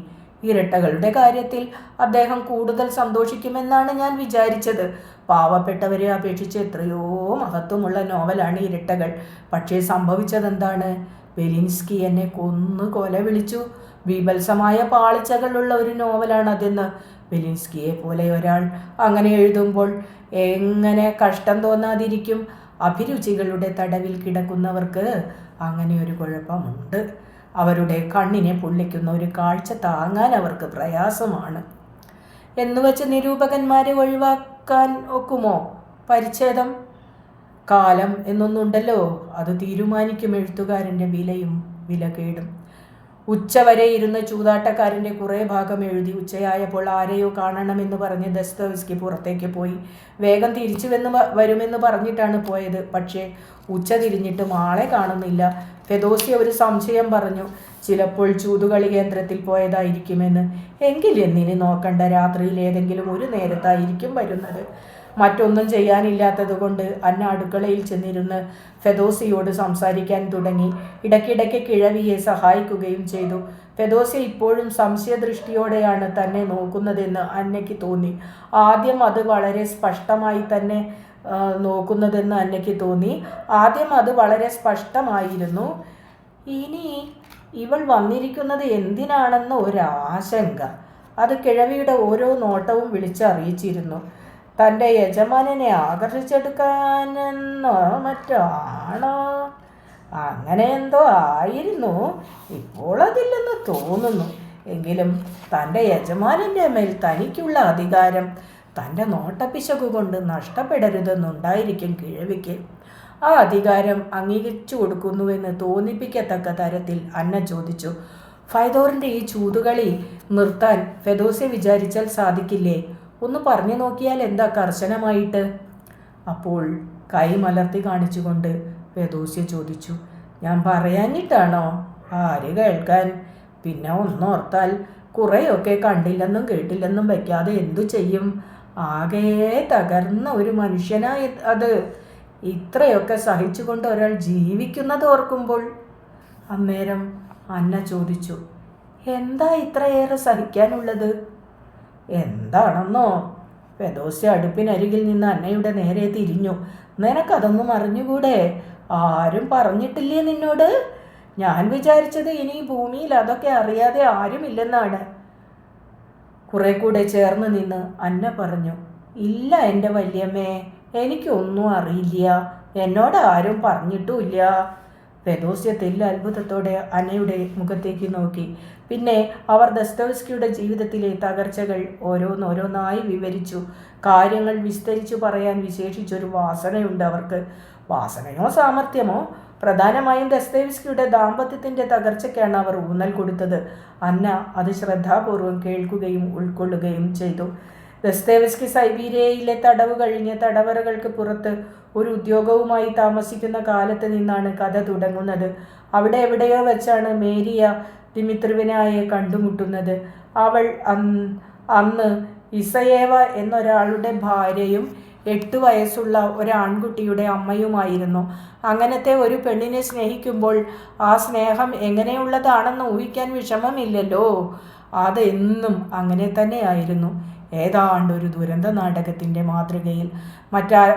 [SPEAKER 1] ഇരട്ടകളുടെ കാര്യത്തിൽ അദ്ദേഹം കൂടുതൽ സന്തോഷിക്കുമെന്നാണ് ഞാൻ വിചാരിച്ചത്. പാവപ്പെട്ടവരെ അപേക്ഷിച്ച് എത്രയോ മഹത്വമുള്ള നോവലാണ് ഇരട്ടകൾ. പക്ഷേ സംഭവിച്ചതെന്താണ്? ബെലിൻസ്കി എന്നെ കൊന്നു കൊല വിളിച്ചു. ബീഭത്സമായ പാളിച്ചകളുള്ള ഒരു നോവലാണ് അതെന്ന്. ബെലിൻസ്കിയെ പോലെ ഒരാൾ അങ്ങനെ എഴുതുമ്പോൾ എങ്ങനെ കഷ്ടം തോന്നാതിരിക്കും? അഭിരുചികളുടെ തടവിൽ കിടക്കുന്നവർക്ക് അങ്ങനെ ഒരു കുഴപ്പമുണ്ട്. അവരുടെ കണ്ണിനെ പൊള്ളിക്കുന്ന ഒരു കാഴ്ച താങ്ങാൻ അവർക്ക് പ്രയാസമാണ്. എന്നുവെച്ച് നിരൂപകന്മാരെ ഒഴിവാക്കാൻ ഒക്കുമോ? പരിച്ഛേദം കാലം എന്നൊന്നുണ്ടല്ലോ, അത് തീരുമാനിക്കും എഴുത്തുകാരൻ്റെ വിലയും വിലകേടും. ഉച്ചവരെ ഇരുന്ന് ചൂതാട്ടക്കാരൻ്റെ കുറേ ഭാഗം എഴുതി. ഉച്ചയായപ്പോൾ ആരെയോ കാണണമെന്ന് പറഞ്ഞ് ദസ്തേവ്സ്കി പുറത്തേക്ക് പോയി. വേഗം തിരിച്ചു വരുമെന്ന് പറഞ്ഞിട്ടാണ് പോയത്. പക്ഷേ ഉച്ച തിരിഞ്ഞിട്ടും ആളെ കാണുന്നില്ല. ഫെദോസ്യ ഒരു സംശയം പറഞ്ഞു, ചിലപ്പോൾ ചൂതുകളി കേന്ദ്രത്തിൽ പോയതായിരിക്കുമെന്ന്. എങ്കിൽ എന്നിനി നോക്കണ്ട, രാത്രിയിൽ ഏതെങ്കിലും ഒരു നേരത്തായിരിക്കും വരുന്നത്. മറ്റൊന്നും ചെയ്യാനില്ലാത്തത് കൊണ്ട് അന്ന അടുക്കളയിൽ ചെന്നിരുന്ന് ഫെദോസിയോട് സംസാരിക്കാൻ തുടങ്ങി. ഇടയ്ക്കിടയ്ക്ക് കിഴവിയെ സഹായിക്കുകയും ചെയ്തു. ഫെദോസ്യ ഇപ്പോഴും സംശയദൃഷ്ടിയോടെയാണ് തന്നെ നോക്കുന്നതെന്ന് അന്നയ്ക്ക് തോന്നി. ആദ്യം അത് വളരെ സ്പഷ്ടമായി തന്നെ നോക്കുന്നതെന്ന് അന്നയ്ക്ക് തോന്നി. ആദ്യം അത് വളരെ സ്പഷ്ടമായിരുന്നു. ഇനി ഇവൾ വന്നിരിക്കുന്നത് എന്തിനാണെന്ന് ഒരാശങ്ക. അത് കിഴവിയുടെ ഓരോ നോട്ടവും വിളിച്ചറിയിച്ചിരുന്നു. തൻ്റെ യജമാനനെ ആകർഷിച്ചെടുക്കാനെന്നോ മറ്റാണോ? അങ്ങനെ എന്തോ ആയിരുന്നു. ഇപ്പോൾ അതില്ലെന്ന് തോന്നുന്നു. എങ്കിലും തൻ്റെ യജമാനൻ്റെ മേൽ തനിക്കുള്ള അധികാരം തൻ്റെ നോട്ടപ്പിശകു കൊണ്ട് നഷ്ടപ്പെടരുതെന്നുണ്ടായിരിക്കും കിഴവിക്ക്. ആ അധികാരം അംഗീകരിച്ചു കൊടുക്കുന്നുവെന്ന് തോന്നിപ്പിക്കത്തക്ക തരത്തിൽ അന്ന ചോദിച്ചു, ഫൈദോറിൻ്റെ ഈ ചൂതുകളി നിർത്താൻ ഫെദോസ്യ വിചാരിച്ചാൽ സാധിക്കില്ലേ? ഒന്ന് പറഞ്ഞു നോക്കിയാൽ എന്താ കർശനമായിട്ട്? അപ്പോൾ കൈ മലർത്തി കാണിച്ചുകൊണ്ട് ഫെദോസ്യ ചോദിച്ചു, ഞാൻ പറയാഞ്ഞിട്ടാണോ? ആര് കേൾക്കാൻ? പിന്നെ ഒന്നോർത്താൽ കുറേയൊക്കെ കണ്ടില്ലെന്നും കേട്ടില്ലെന്നും വയ്ക്കാതെ എന്തു ചെയ്യും? ആകെ തകർന്ന ഒരു മനുഷ്യനായി അത്. ഇത്രയൊക്കെ സഹിച്ചുകൊണ്ട് ഒരാൾ ജീവിക്കുന്നത് ഓർക്കുമ്പോൾ. അന്നേരം അന്ന ചോദിച്ചു, എന്താ ഇത്രയേറെ സഹിക്കാനുള്ളത്? എന്താണെന്നോ? ഫെദോസ്യ അടുപ്പിനരികിൽ നിന്ന് അന്നയുടെ നേരെ തിരിഞ്ഞു. നിനക്കതൊന്നും അറിഞ്ഞുകൂടെ? ആരും പറഞ്ഞിട്ടില്ലേ നിന്നോട്? ഞാൻ വിചാരിച്ചത് ഇനി ഭൂമിയിൽ അതൊക്കെ അറിയാതെ ആരുമില്ലെന്നാണ്. കുറെ കൂടെ ചേർന്ന് നിന്ന് അന്ന പറഞ്ഞു, ഇല്ല എൻ്റെ വല്യമ്മേ, എനിക്കൊന്നും അറിയില്ല. എന്നോട് ആരും പറഞ്ഞിട്ടുമില്ല. ഫെദോസ്യ തെല്ല് അത്ഭുതത്തോടെ അന്നയുടെ മുഖത്തേക്ക് നോക്കി. പിന്നെ അവർ ദസ്തേവ്സ്കിയുടെ ജീവിതത്തിലെ തകർച്ചകൾ ഓരോന്നോരോന്നായി വിവരിച്ചു. കാര്യങ്ങൾ വിസ്തരിച്ചു പറയാൻ വിശേഷിച്ചൊരു വാസനയുണ്ട് അവർക്ക്. വാസനയോ സാമർഥ്യമോ? പ്രധാനമായും ദസ്തേവ്സ്കിയുടെ ദാമ്പത്യത്തിൻ്റെ തകർച്ചയ്ക്കാണ് അവർ ഊന്നൽ കൊടുത്തത്. അന്ന അത് ശ്രദ്ധാപൂർവം കേൾക്കുകയും ഉൾക്കൊള്ളുകയും ചെയ്തു. ദസ്തേവ്സ്കി സൈബീരിയയിലെ തടവ് കഴിഞ്ഞ് തടവറകൾക്ക് പുറത്ത് ഒരു ഉദ്യോഗവുമായി താമസിക്കുന്ന കാലത്ത് നിന്നാണ് കഥ തുടങ്ങുന്നത്. അവിടെ എവിടെയോ വെച്ചാണ് മേരിയ ദിമിത്രിവിനായെ കണ്ടുമുട്ടുന്നത്. അവൾ അന്ന് ഇസയേവ എന്നൊരാളുടെ ഭാര്യയും 8 വയസ്സുള്ള ഒരാൺകുട്ടിയുടെ അമ്മയുമായിരുന്നു. അങ്ങനത്തെ ഒരു പെണ്ണിനെ സ്നേഹിക്കുമ്പോൾ ആ സ്നേഹം എങ്ങനെയുള്ളതാണെന്ന് ഊഹിക്കാൻ വിഷമമില്ലല്ലോ. അതെന്നും അങ്ങനെ തന്നെയായിരുന്നു. ഏതാണ്ട് ഒരു ദുരന്ത നാടകത്തിൻ്റെ മാതൃകയിൽ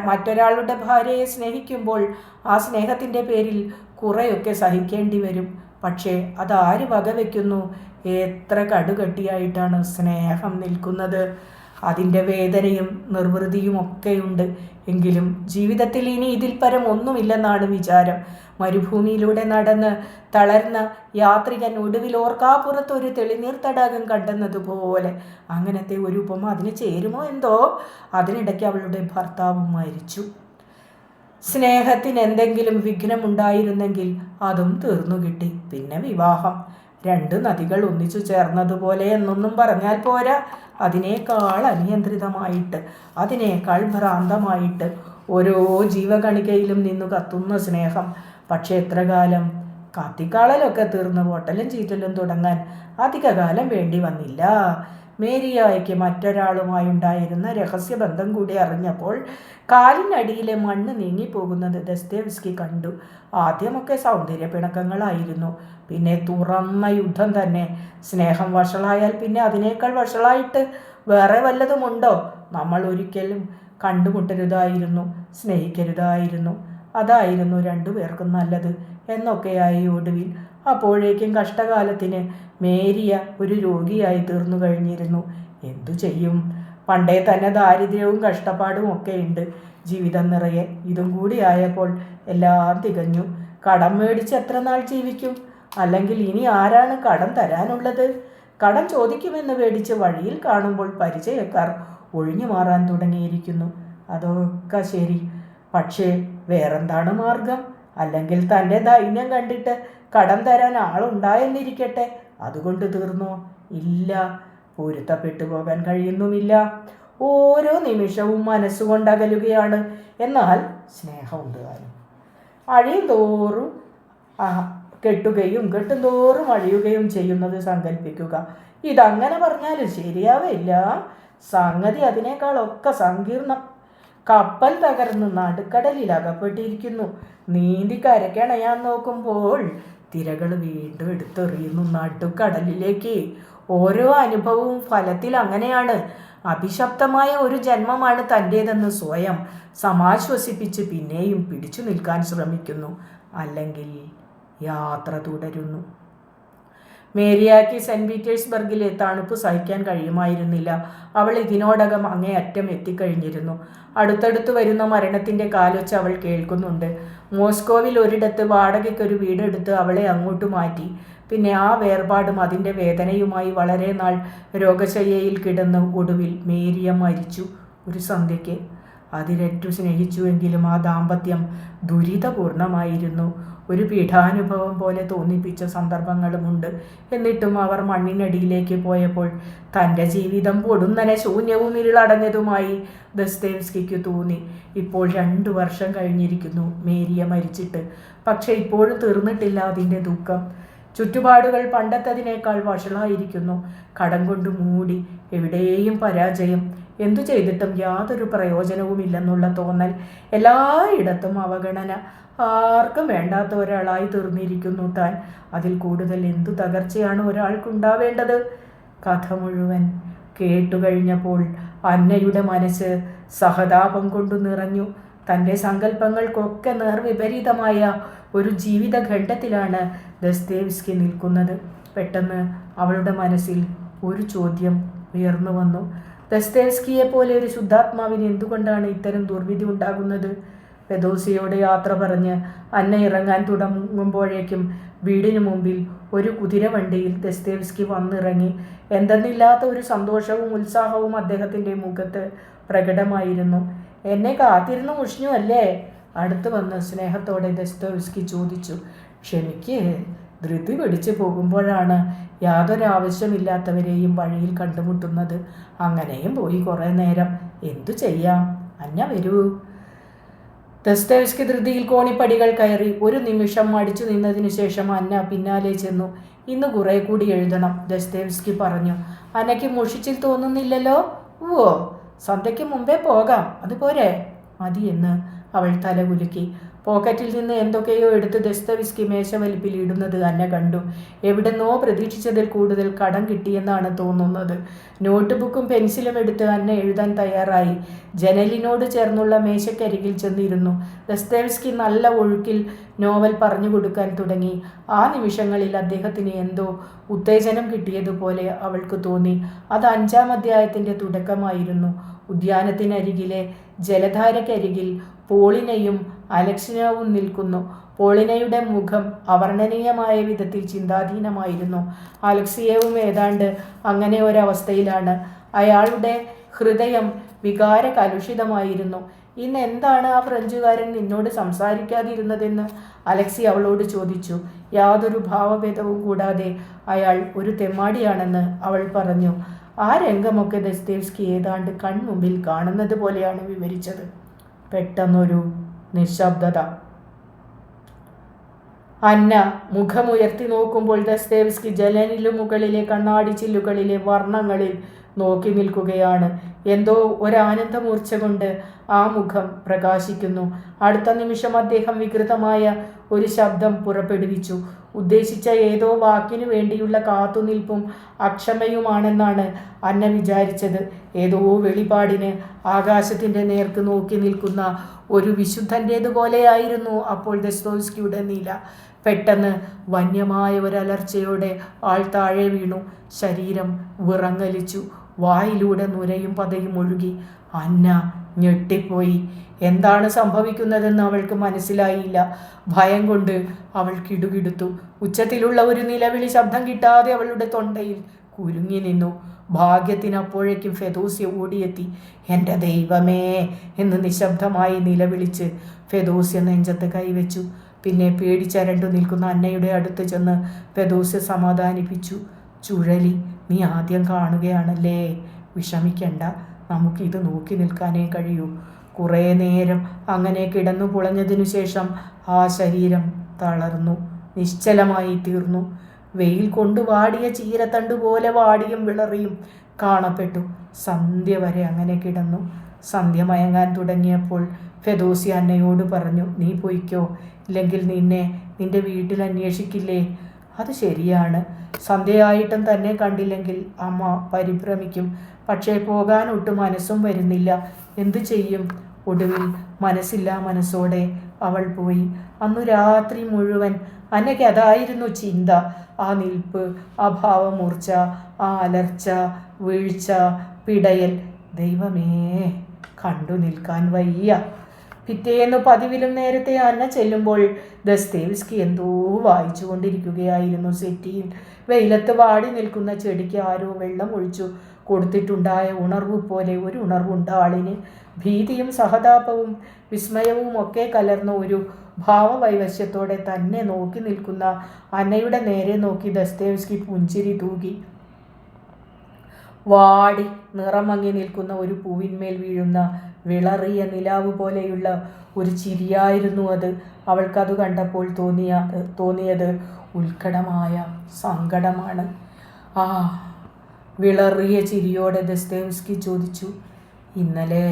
[SPEAKER 1] മറ്റൊരാളുടെ ഭാര്യയെ സ്നേഹിക്കുമ്പോൾ ആ സ്നേഹത്തിൻ്റെ പേരിൽ കുറേയൊക്കെ സഹിക്കേണ്ടി വരും. പക്ഷേ അതാര് വകവെക്കുന്നു? എത്ര കടുകട്ടിയായിട്ടാണ് സ്നേഹം നിൽക്കുന്നത്! അതിൻ്റെ വേദനയും നിർവൃതിയും ഒക്കെയുണ്ട്. എങ്കിലും ജീവിതത്തിൽ ഇനി ഇതിൽ പരം ഒന്നുമില്ലെന്നാണ് വിചാരം. മരുഭൂമിയിലൂടെ നടന്ന് തളർന്ന യാത്രികൻ ഒടുവിൽ ഓർക്കാപ്പുറത്ത് ഒരു തെളിനീർ തടാകം കണ്ടെന്നതുപോലെ. അങ്ങനത്തെ ഒരു ഉപമ അതിന് ചേരുമോ എന്തോ. അതിനിടയ്ക്ക് അവളുടെ ഭർത്താവും മരിച്ചു. സ്നേഹത്തിന് എന്തെങ്കിലും വിഘ്നമുണ്ടായിരുന്നെങ്കിൽ അതും തീർന്നു കിട്ടി. പിന്നെ വിവാഹം. 2 നദികൾ ഒന്നിച്ചു ചേർന്നതുപോലെ എന്നൊന്നും പറഞ്ഞാൽ പോരാ. അതിനേക്കാൾ അനിയന്ത്രിതമായിട്ട്, അതിനേക്കാൾ ഭ്രാന്തമായിട്ട് ഓരോ ജീവകണികയിലും നിന്നു കത്തുന്ന സ്നേഹം. പക്ഷെ എത്ര കാലം? കത്തിക്കാളലൊക്കെ തീർന്ന് പൊട്ടലും ചീറ്റലും തുടങ്ങാൻ അധികകാലം വേണ്ടി വന്നില്ല. മേരിയായ്ക്ക് മറ്റൊരാളുമായുണ്ടായിരുന്ന രഹസ്യബന്ധം കൂടി അറിഞ്ഞപ്പോൾ കാലിനടിയിലെ മണ്ണ് നീങ്ങിപ്പോകുന്നത് ദസ്തേവ്സ്കി കണ്ടു. ആദ്യമൊക്കെ സൗന്ദര്യ പിണക്കങ്ങളായിരുന്നു, പിന്നെ തുറന്ന യുദ്ധം തന്നെ. സ്നേഹം വഷളായാൽ പിന്നെ അതിനേക്കാൾ വഷളായിട്ട് വേറെ വല്ലതുമുണ്ടോ? നമ്മൾ ഒരിക്കലും കണ്ടുമുട്ടരുതായിരുന്നു, സ്നേഹിക്കരുതായിരുന്നു. അതായിരുന്നു 2 പേർക്കും നല്ലത് എന്നൊക്കെയായി ഒടുവിൽ. അപ്പോഴേക്കും കഷ്ടകാലത്തിന് മേരിയ ഒരു രോഗിയായി തീർന്നു കഴിഞ്ഞിരുന്നു. എന്തു ചെയ്യും? പണ്ടേ തന്നെ ദാരിദ്ര്യവും കഷ്ടപ്പാടും ഒക്കെ ഉണ്ട് ജീവിതം നിറയെ. ഇതും കൂടി ആയപ്പോൾ എല്ലാം തികഞ്ഞു. കടം മേടിച്ച് എത്ര നാൾ ജീവിക്കും? അല്ലെങ്കിൽ ഇനി ആരാണ് കടം തരാനുള്ളത്? കടം ചോദിക്കുമെന്ന് പേടിച്ച് വഴിയിൽ കാണുമ്പോൾ പരിചയക്കാർ ഒഴിഞ്ഞു മാറാൻ തുടങ്ങിയിരിക്കുന്നു. അതൊക്കെ ശരി. പക്ഷേ വേറെന്താണ് മാർഗം? അല്ലെങ്കിൽ തൻ്റെ ദൈന്യം കണ്ടിട്ട് കടം തരാൻ ആളുണ്ടായെന്നിരിക്കട്ടെ, അതുകൊണ്ട് തീർന്നോ? ഇല്ല, പൊരുത്തപ്പെട്ടു പോകാൻ കഴിയുന്നുമില്ല. ഓരോ നിമിഷവും മനസ്സുകൊണ്ടകലുകയാണ്. എന്നാൽ സ്നേഹമുണ്ട് താനും. അഴിയും തോറും കെട്ടും തോറും അഴിയുകയും ചെയ്യുന്നത് സങ്കല്പിക്കുക. ഇതങ്ങനെ പറഞ്ഞാലും ശരിയാവില്ല. സംഗതി അതിനേക്കാളൊക്കെ സങ്കീർണം. കപ്പൽ തകർന്ന് നടുക്കടലിൽ അകപ്പെട്ടിരിക്കുന്നു. നീന്തി കരയ്ക്കണയാൻ നോക്കുമ്പോൾ തിരകൾ വീണ്ടും എടുത്തെറിയുന്നു നടുക്കടലിലേക്ക്. ഓരോ അനുഭവവും ഫലത്തിൽ അങ്ങനെയാണ്. അഭിശപ്തമായ ഒരു ജന്മമാണ് തൻ്റേതെന്ന് സ്വയം സമാശ്വസിപ്പിച്ച് പിന്നെയും പിടിച്ചു നിൽക്കാൻ ശ്രമിക്കുന്നു. അല്ലെങ്കിൽ യാത്ര തുടരുന്നു. മേരിയാക്ക് സെൻറ്റ് പീറ്റേഴ്സ്ബർഗിലെ തണുപ്പ് സഹിക്കാൻ കഴിയുമായിരുന്നില്ല. അവൾ ഇതിനോടകം അങ്ങേയറ്റം എത്തിക്കഴിഞ്ഞിരുന്നു. അടുത്തടുത്ത് വരുന്ന മരണത്തിൻ്റെ കാലൊച്ച അവൾ കേൾക്കുന്നുണ്ട്. മോസ്കോവിൽ ഒരിടത്ത് വാടകയ്ക്കൊരു വീടെടുത്ത് അവളെ അങ്ങോട്ട് മാറ്റി. പിന്നെ ആ വേർപാടും അതിൻ്റെ വേദനയുമായി വളരെ നാൾ രോഗശയ്യയിൽ കിടന്ന് ഒടുവിൽ മേരിയ മരിച്ചു ഒരു സന്ധ്യയ്ക്ക്. അതിരറ്റു സ്നേഹിച്ചുവെങ്കിലും ആ ദാമ്പത്യം ദുരിതപൂർണമായിരുന്നു. ഒരു പീഠാനുഭവം പോലെ തോന്നിപ്പിച്ച സന്ദർഭങ്ങളുമുണ്ട്. എന്നിട്ടും അവർ മണ്ണിനടിയിലേക്ക് പോയപ്പോൾ തൻ്റെ ജീവിതം പൊടുന്നനെ ശൂന്യവും ഇരുളടഞ്ഞതുമായി ദസ്തേവ്സ്കിക്ക് തോന്നി. ഇപ്പോൾ 2 വർഷം കഴിഞ്ഞിരിക്കുന്നു മേരിയ മരിച്ചിട്ട്. പക്ഷെ ഇപ്പോഴും തീർന്നിട്ടില്ല അതിൻ്റെ ദുഃഖം. ചുറ്റുപാടുകൾ പണ്ടത്തതിനേക്കാൾ വഷളായിരിക്കുന്നു. കടം കൊണ്ട് മൂടി, എവിടെയും പരാജയം. എന്തു ചെയ്തിട്ടും യാതൊരു പ്രയോജനവുമില്ലെന്നുള്ള തോന്നൽ. എല്ലായിടത്തും അവഗണന. ആർക്കും വേണ്ടാത്ത ഒരാളായി തീർന്നിരിക്കുന്നു താൻ. അതിൽ കൂടുതൽ എന്തു തകർച്ചയാണ് ഒരാൾക്കുണ്ടാവേണ്ടത്? കഥ മുഴുവൻ കേട്ടുകഴിഞ്ഞപ്പോൾ അന്നയുടെ മനസ്സ് സഹതാപം കൊണ്ടു നിറഞ്ഞു. തൻ്റെ സങ്കല്പങ്ങൾക്കൊക്കെ നേർവിപരീതമായ ഒരു ജീവിതഘട്ടത്തിലാണ് ദസ്തേവ്സ്കി നിൽക്കുന്നത്. പെട്ടെന്ന് അവളുടെ മനസ്സിൽ ഒരു ചോദ്യം ഉയർന്നു വന്നു. ദസ്തേവ്സ്കിയെ പോലെ ഒരു ശുദ്ധാത്മാവിന് എന്തുകൊണ്ടാണ് ഇത്തരം ദുർവിധി ഉണ്ടാകുന്നത്? ഫെദോസിയോട് യാത്ര പറഞ്ഞ് അന്ന ഇറങ്ങാൻ തുടങ്ങുമ്പോഴേക്കും വീടിന് മുമ്പിൽ ഒരു കുതിരവണ്ടിയിൽ ദസ്തേവ്സ്കി വന്നിറങ്ങി. എന്തെന്നില്ലാത്ത ഒരു സന്തോഷവും ഉത്സാഹവും അദ്ദേഹത്തിൻ്റെ മുഖത്ത് പ്രകടമായിരുന്നു. എന്നെ കാത്തിരുന്ന് ഉഷ്ണു അല്ലേ? അടുത്ത് വന്ന് സ്നേഹത്തോടെ ദസ്തേവ്സ്കി ചോദിച്ചു. ക്ഷമിക്ക്, ധൃതി പിടിച്ചു പോകുമ്പോഴാണ് യാതൊരാവശ്യമില്ലാത്തവരെയും വഴിയിൽ കണ്ടുമുട്ടുന്നത്. അങ്ങനെയും പോയി കുറേ നേരം. എന്തു ചെയ്യാം? അന്ന വരൂ. ദസ്തേവ്സ്കി ധൃതിയിൽ കോണിപ്പടികൾ കയറി. ഒരു നിമിഷം മടിച്ചു നിന്നതിനു ശേഷം അന്ന പിന്നാലെ ചെന്നു. ഇന്ന് കുറെ കൂടി എഴുതണം, ദസ്തേവ്സ്കി പറഞ്ഞു. അന്നയ്ക്ക് മുഷിച്ചിൽ തോന്നുന്നില്ലല്ലോ? ഓ, സന്ധ്യയ്ക്ക് മുമ്പേ പോകാം, അതുപോരെ? മതിയെന്ന് അവൾ തലകുലുക്കി. പോക്കറ്റിൽ നിന്ന് എന്തൊക്കെയോ എടുത്ത് ദസ്തവിസ്കി മേശവലിപ്പിൽ ഇടുന്നത് അന്ന കണ്ടു. എവിടെന്നോ പ്രതീക്ഷിച്ചതിൽ കൂടുതൽ കടം കിട്ടിയെന്നാണ് തോന്നുന്നത്. നോട്ട് ബുക്കും പെൻസിലും എടുത്ത് അന്ന എഴുതാൻ തയ്യാറായി. ജനലിനോട് ചേർന്നുള്ള മേശക്കരികിൽ ചെന്നിരുന്നു. ദസ്തവിസ്കി നല്ല ഒഴുക്കിൽ നോവൽ പറഞ്ഞു കൊടുക്കാൻ തുടങ്ങി. ആ നിമിഷങ്ങളിൽ അദ്ദേഹത്തിന് എന്തോ ഉത്തേജനം കിട്ടിയതുപോലെ അവൾക്ക് തോന്നി. അത് 5-ാം അധ്യായത്തിൻ്റെ തുടക്കമായിരുന്നു. ഉദ്യാനത്തിനരികിലെ ജലധാരക്കരികിൽ പോളിനയും അലക്സിനവും നിൽക്കുന്നു. പോളിനയുടെ മുഖം അവർണ്ണനീയമായ വിധത്തിൽ ചിന്താധീനമായിരുന്നു. അലക്സിയവും ഏതാണ്ട് അങ്ങനെ ഒരവസ്ഥയിലാണ്. അയാളുടെ ഹൃദയം വികാര കലുഷിതമായിരുന്നു. ഇന്ന് എന്താണ് ആ ഫ്രഞ്ചുകാരൻ നിന്നോട് സംസാരിക്കാതിരുന്നതെന്ന് അലക്സി അവളോട് ചോദിച്ചു. യാതൊരു ഭാവഭേദവും കൂടാതെ അയാൾ ഒരു തെമ്മാടിയാണെന്ന് അവൾ പറഞ്ഞു. ആ രംഗമൊക്കെ ദസ്തേവ്സ്കി ഏതാണ്ട് കൺമുമ്പിൽ കാണുന്നത് പോലെയാണ് വിവരിച്ചത്. പെട്ടെന്നൊരു നിശബ്ദത. അന്ന മുഖമുയർത്തി നോക്കുമ്പോൾ ദസ്തേവ്സ്കി ജനലിനു മുകളിലെ കണ്ണാടി ചില്ലുകളിലെ വർണ്ണങ്ങളിൽ നോക്കി നിൽക്കുകയാണ്. എന്തോ ഒരാനന്ദമൂർച്ച കൊണ്ട് ആ മുഖം പ്രകാശിക്കുന്നു. അടുത്ത നിമിഷം അദ്ദേഹം വികൃതമായ ഒരു ശബ്ദം പുറപ്പെടുവിച്ചു. ഉദ്ദേശിച്ച ഏതോ വാക്കിനു വേണ്ടിയുള്ള കാത്തുനിൽപ്പും അക്ഷമയുമാണെന്നാണ് അന്ന വിചാരിച്ചത്. ഏതോ വെളിപാടിന് ആകാശത്തിൻ്റെ നേർക്ക് നോക്കി നിൽക്കുന്ന ഒരു വിശുദ്ധൻ്റേതുപോലെയായിരുന്നു അപ്പോൾ ദസ്തോവ്സ്കിയുടെ നില. പെട്ടെന്ന് വന്യമായ ഒരലർച്ചയോടെ ആൾ താഴെ വീണു. ശരീരം വിറങ്ങലിച്ചു. വായിലൂടെ നുരയും പതയും ഒഴുകി. അന്ന ഞെട്ടിപ്പോയി. എന്താണ് സംഭവിക്കുന്നതെന്ന് അവൾക്ക് മനസ്സിലായില്ല. ഭയം കൊണ്ട് അവൾ കിടുകിടുത്തു. ഉച്ചത്തിലുള്ള ഒരു നിലവിളി ശബ്ദം കിട്ടാതെ അവളുടെ തൊണ്ടയിൽ കുരുങ്ങി നിന്നു. ഭാഗ്യത്തിന് അപ്പോഴേക്കും ഫെദോസ്യ ഓടിയെത്തി. എൻ്റെ ദൈവമേ എന്ന് നിശബ്ദമായി നിലവിളിച്ച് ഫെദോസ്യ നെഞ്ചത്ത് കൈവച്ചു. പിന്നെ പേടിച്ചരണ്ടു നിൽക്കുന്ന അന്നയുടെ അടുത്ത് ചെന്ന് ഫെദോസ്യ സമാധാനിപ്പിച്ചു. ചുഴലി, നീ ആദ്യം കാണുകയാണല്ലേ, വിഷമിക്കണ്ട, നമുക്കിത് നോക്കി നിൽക്കാനേ കഴിയൂ. കുറേ നേരം അങ്ങനെ കിടന്നു പുളഞ്ഞതിനു ശേഷം ആ ശരീരം തളർന്നു, നിശ്ചലമായി തീർന്നു. വെയിൽ കൊണ്ട് വാടിയ ചീരത്തണ്ട് പോലെ വാടിയും വിളറിയും കാണപ്പെട്ടു. സന്ധ്യ വരെ അങ്ങനെ കിടന്നു. സന്ധ്യ മയങ്ങാൻ തുടങ്ങിയപ്പോൾ ഫെദോസ്യ അന്നയോട് പറഞ്ഞു, നീ പൊയ്ക്കോ, ഇല്ലെങ്കിൽ നിന്റെ വീട്ടിൽ അന്വേഷിക്കില്ലേ? അത് ശരിയാണ്. സന്ധ്യയായിട്ടും തന്നെ കണ്ടില്ലെങ്കിൽ അമ്മ പരിഭ്രമിക്കും. പക്ഷേ പോകാൻ ഒട്ടും മനസ്സും വരുന്നില്ല. എന്തു ചെയ്യും? ഒടുവിൽ മനസ്സില്ലാ മനസ്സോടെ അവൾ പോയി. അന്നു രാത്രി മുഴുവൻ അന്നയ്ക്ക് അതായിരുന്നു ചിന്ത. ആ നിൽപ്പ്, ആ ഭാവമൂർച്ച, ആ അലർച്ച, വീഴ്ച, പിടയൽ. ദൈവമേ, കണ്ടു നിൽക്കാൻ വയ്യ. പിറ്റേന്ന് പതിവിലും നേരത്തെ അന്ന ചെല്ലുമ്പോൾ ദസ്തേവ്സ്കി എന്തോ വായിച്ചു കൊണ്ടിരിക്കുകയായിരുന്നു. സെറ്റിയിൽ വെയിലത്ത് വാടി നിൽക്കുന്ന ചെടിക്ക് ആരോ വെള്ളം ഒഴിച്ചു കൊടുത്തിട്ടുണ്ടായ ഉണർവ് പോലെ ഒരു ഉണർവുണ്ട് ആളിന്. ഭീതിയും സഹതാപവും വിസ്മയവും ഒക്കെ കലർന്ന ഒരു ഭാവവൈവശ്യത്തോടെ തന്നെ നോക്കി നിൽക്കുന്ന അന്നയുടെ നേരെ നോക്കി ദസ്തേവ്സ്കി പുഞ്ചിരി തൂകി. വാടി നിറം മങ്ങി നിൽക്കുന്ന ഒരു പൂവിന്മേൽ വീഴുന്ന വിളറിയ നിലാവ് പോലെയുള്ള ഒരു ചിരിയായിരുന്നു അത്. അവൾക്കത് കണ്ടപ്പോൾ തോന്നിയത് ഉത്കടമായ സങ്കടമാണ്. ആ വിളറിയ ചിരിയോടെ ദസ്തേവ്സ്കി ചോദിച്ചു, ഇന്നലെ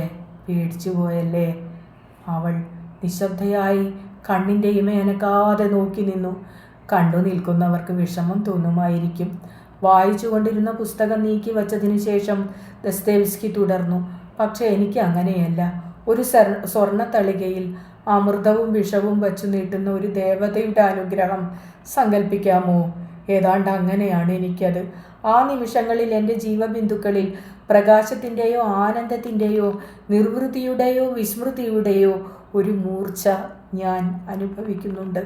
[SPEAKER 1] പേടിച്ചു പോയല്ലേ? അവൾ നിശബ്ദയായി കണ്ണിൻ്റെ ഇമയനക്കാതെ നോക്കി നിന്നു. കണ്ടു നിൽക്കുന്നവർക്ക് വിഷമം തോന്നുമായിരിക്കും. വായിച്ചു കൊണ്ടിരുന്ന പുസ്തകം നീക്കി വച്ചതിനു ശേഷം ദസ്തേവ്സ്കി തുടർന്നു, പക്ഷെ എനിക്ക് അങ്ങനെയല്ല. ഒരു സ്വർണ്ണത്തളികയിൽ അമൃതവും വിഷവും വച്ചു നീട്ടുന്ന ഒരു ദേവതയുടെ അനുഗ്രഹം സങ്കല്പിക്കാമോ? ഏതാണ്ട് അങ്ങനെയാണ് എനിക്കത്. ആ നിമിഷങ്ങളിൽ എൻ്റെ ജീവബിന്ദുക്കളിൽ പ്രകാശത്തിൻ്റെയോ ആനന്ദത്തിൻ്റെയോ നിർവൃതിയുടെയോ വിസ്മൃതിയുടെയോ ഒരു മൂർച്ച ഞാൻ അനുഭവിക്കുന്നുണ്ട്.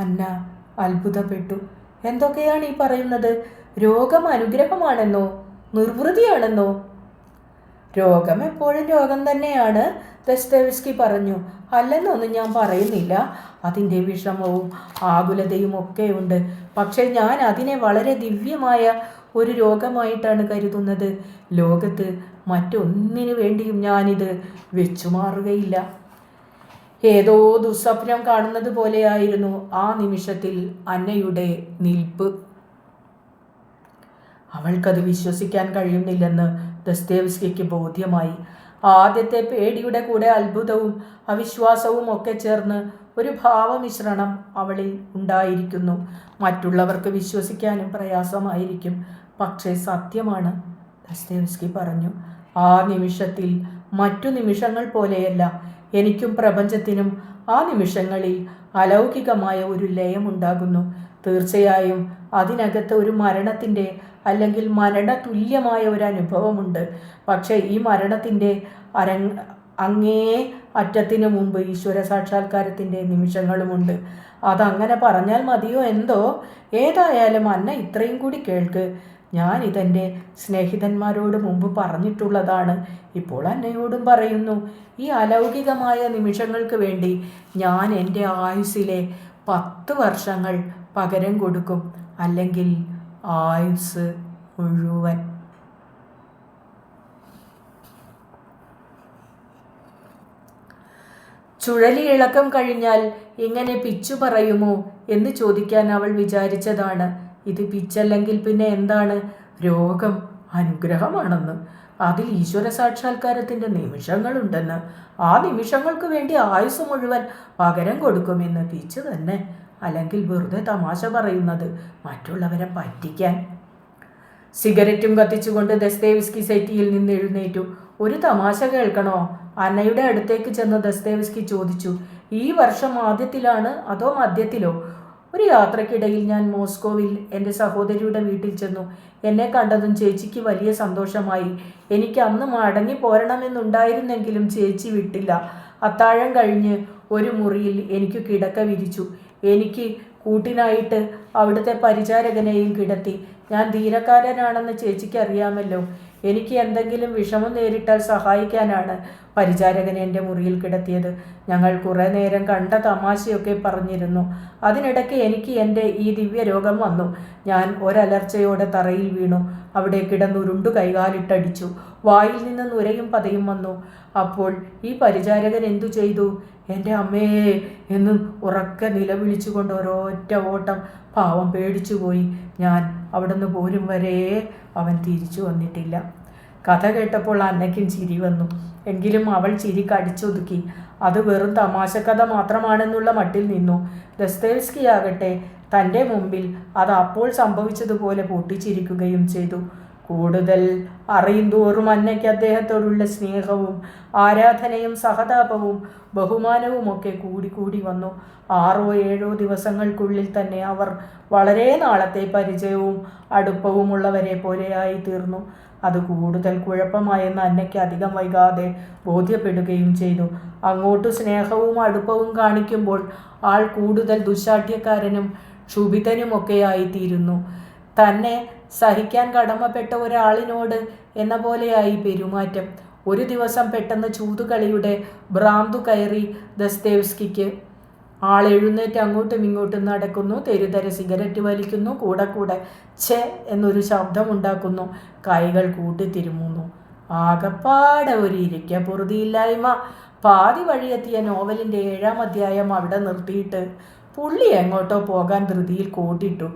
[SPEAKER 1] അന്ന അത്ഭുതപ്പെട്ടു. എന്തൊക്കെയാണ് ഈ പറയുന്നത്? രോഗം അനുഗ്രഹമാണെന്നോ നിർവൃതിയാണെന്നോ? രോഗം എപ്പോഴും രോഗം തന്നെയാണ്, ദസ്തേവ്സ്കി പറഞ്ഞു. അല്ലെന്നൊന്നും ഞാൻ പറയുന്നില്ല. അതിൻ്റെ വിഷമവും ആകുലതയും ഒക്കെ ഉണ്ട്. പക്ഷേ ഞാൻ അതിനെ വളരെ ദിവ്യമായ ഒരു രോഗമായിട്ടാണ് കരുതുന്നത്. ലോകത്ത് മറ്റൊന്നിനു വേണ്ടിയും ഞാനിത് വെച്ചുമാറുകയില്ല. ഏതോ ദുസ്വപ്നം കാണുന്നത് പോലെയായിരുന്നു ആ നിമിഷത്തിൽ അന്നയുടെ നിൽപ്പ്. അവൾക്കത് വിശ്വസിക്കാൻ കഴിയുന്നില്ലെന്ന് ദസ്തേവ്സ്കിക്ക് ബോധ്യമായി. ആദ്യത്തെ പേടിയുടെ കൂടെ അത്ഭുതവും അവിശ്വാസവും ഒക്കെ ചേർന്ന് ഒരു ഭാവമിശ്രണം അവളിൽ ഉണ്ടായിരിക്കുന്നു. മറ്റുള്ളവർക്ക് വിശ്വസിക്കാനും പ്രയാസമായിരിക്കും, പക്ഷേ സത്യമാണ്, ദസ്തേവ്സ്കി പറഞ്ഞു. ആ നിമിഷത്തിൽ മറ്റു നിമിഷങ്ങൾ പോലെയല്ല. എനിക്കും പ്രപഞ്ചത്തിനും ആ നിമിഷങ്ങളിൽ അലൗകികമായ ഒരു ലയമുണ്ടാകുന്നു. തീർച്ചയായും അതിനകത്ത് ഒരു മരണത്തിൻ്റെ അല്ലെങ്കിൽ മരണതുല്യമായ ഒരു അനുഭവമുണ്ട്. പക്ഷേ ഈ മരണത്തിൻ്റെ അങ്ങേ അറ്റത്തിനു മുമ്പ് ഈശ്വര സാക്ഷാത്കാരത്തിൻ്റെ നിമിഷങ്ങളുമുണ്ട്. അതങ്ങനെ പറഞ്ഞാൽ മതിയോ എന്തോ. ഏതായാലും അന്ന ഇത്രയും കൂടി കേൾക്ക്. ഞാൻ ഇതെൻ്റെ സ്നേഹിതന്മാരോട് മുമ്പ് പറഞ്ഞിട്ടുള്ളതാണ്. ഇപ്പോൾ അന്നയോടും പറയുന്നു. ഈ അലൗകികമായ നിമിഷങ്ങൾക്ക് വേണ്ടി ഞാൻ എൻ്റെ ആയുസ്സിലെ 10 വർഷങ്ങൾ പകരം കൊടുക്കും, അല്ലെങ്കിൽ ആയുസ് മുഴുവൻ. ചുഴലിയിളക്കം കഴിഞ്ഞാൽ ഇങ്ങനെ പിച്ചു പറയുമോ എന്ന് ചോദിക്കാൻ അവൾ വിചാരിച്ചതാണ്. ഇത് പിച്ചല്ലെങ്കിൽ പിന്നെ എന്താണ്? രോഗം അനുഗ്രഹമാണെന്ന്, അതിൽ ഈശ്വര സാക്ഷാത്കാരത്തിൻ്റെ നിമിഷങ്ങളുണ്ടെന്ന്, ആ നിമിഷങ്ങൾക്ക് വേണ്ടി ആയുസ് മുഴുവൻ പകരം കൊടുക്കുമെന്ന് പിച്ച് തന്നെ. അല്ലെങ്കിൽ വെറുതെ തമാശ പറയുന്നത്, മറ്റുള്ളവരെ പറ്റിക്കാൻ. സിഗരറ്റും കത്തിച്ചുകൊണ്ട് ദസ്തേവ്സ്കി സെറ്റിയിൽ നിന്ന് എഴുന്നേറ്റു. ഒരു തമാശ കേൾക്കണോ? അന്നയുടെ അടുത്തേക്ക് ചെന്ന് ദസ്തേവ്സ്കി ചോദിച്ചു. ഈ വർഷം ആദ്യത്തിലാണ് അതോ മധ്യത്തിലോ? ഒരു യാത്രക്കിടയിൽ ഞാൻ മോസ്കോവിൽ എൻ്റെ സഹോദരിയുടെ വീട്ടിൽ ചെന്നു. എന്നെ കണ്ടതും ചേച്ചിക്ക് വലിയ സന്തോഷമായി. എനിക്ക് അന്ന് മടങ്ങി പോരണമെന്നുണ്ടായിരുന്നെങ്കിലും ചേച്ചി വിട്ടില്ല. അത്താഴം കഴിഞ്ഞ് ഒരു മുറിയിൽ എനിക്ക് കിടക്ക വിരിച്ചു. എനിക്ക് കൂട്ടിനായിട്ട് അവിടുത്തെ പരിചാരകനെയും കിടത്തി. ഞാൻ ധീരക്കാരനാണെന്ന് ചേച്ചിക്ക് അറിയാമല്ലോ. എനിക്ക് എന്തെങ്കിലും വിഷമം നേരിട്ടാൽ സഹായിക്കാനാണ് പരിചാരകൻ എൻ്റെ മുറിയിൽ കിടത്തിയത്. ഞങ്ങൾ കുറേ നേരം കണ്ട തമാശയൊക്കെ പറഞ്ഞിരുന്നു. അതിനിടയ്ക്ക് എനിക്ക് എൻ്റെ ഈ ദിവ്യരോഗം വന്നു. ഞാൻ ഒരലർച്ചയോടെ തറയിൽ വീണു. അവിടെ കിടന്നുരുണ്ടു കൈകാലിട്ടടിച്ചു. വായിൽ നിന്ന് നുരയും പതയും വന്നു. അപ്പോൾ ഈ പരിചാരകൻ എന്തു ചെയ്തു? എൻ്റെ അമ്മേ എന്ന് ഉറക്കെ നിലവിളിച്ചുകൊണ്ട് ഒരൊറ്റ ഓട്ടം. പാവം പേടിച്ചുപോയി. ഞാൻ അവിടുന്ന് പോരും വരെ അവൻ തിരിച്ചു വന്നിട്ടില്ല. കഥ കേട്ടപ്പോൾ അന്നയ്ക്കും ചിരി വന്നു. എങ്കിലും അവൾ ചിരി കടിച്ചൊതുക്കി. അത് വെറും തമാശക്കഥ മാത്രമാണെന്നുള്ള മട്ടിൽ നിന്നു. ദസ്തേവ്സ്കിയാകട്ടെ തൻ്റെ മുമ്പിൽ അത് അപ്പോൾ സംഭവിച്ചതുപോലെ പൊട്ടിച്ചിരിക്കുകയും ചെയ്തു. കൂടുതൽ അറിയുന്തോറും അന്നയ്ക്ക് അദ്ദേഹത്തോടുള്ള സ്നേഹവും ആരാധനയും സഹതാപവും ബഹുമാനവുമൊക്കെ കൂടിക്കൂടി വന്നു. 6 or 7 ദിവസങ്ങൾക്കുള്ളിൽ തന്നെ അവർ വളരെ നാളത്തെ പരിചയവും അടുപ്പവുമുള്ളവരെ പോലെയായി തീർന്നു. അത് കൂടുതൽ കുഴപ്പമായെന്ന് അന്നയ്ക്ക് അധികം വൈകാതെ ബോധ്യപ്പെടുകയും ചെയ്തു. അങ്ങോട്ട് സ്നേഹവും അടുപ്പവും കാണിക്കുമ്പോൾ ആൾ കൂടുതൽ ദുശാഠ്യക്കാരനും ക്ഷുഭിതനുമൊക്കെയായിത്തീരുന്നു. തന്നെ സഹിക്കാൻ കടമപ്പെട്ട ഒരാളിനോട് എന്ന പോലെയായി പെരുമാറ്റം. ഒരു ദിവസം പെട്ടെന്ന് ചൂതുകളിയുടെ ഭ്രാന്തു കയറി ദസ്തേവ്സ്കിക്ക്. ആൾ എഴുന്നേറ്റ് അങ്ങോട്ടും ഇങ്ങോട്ടും നടക്കുന്നു, തെരുതര സിഗരറ്റ് വലിക്കുന്നു, കൂടെ കൂടെ ഛെ എന്നൊരു ശബ്ദമുണ്ടാക്കുന്നു, കൈകൾ കൂട്ടിത്തിരുമുന്നു. ആകപ്പാടെ ഒരു ഇരിക്കപ്പുറതിയില്ലായ്മ. പാതി വഴിയെത്തിയ നോവലിൻ്റെ 7ാം അധ്യായം അവിടെ നിർത്തിയിട്ട് പുള്ളി എങ്ങോട്ടോ പോകാൻ ധൃതിയിൽ കോട്ടിട്ടു.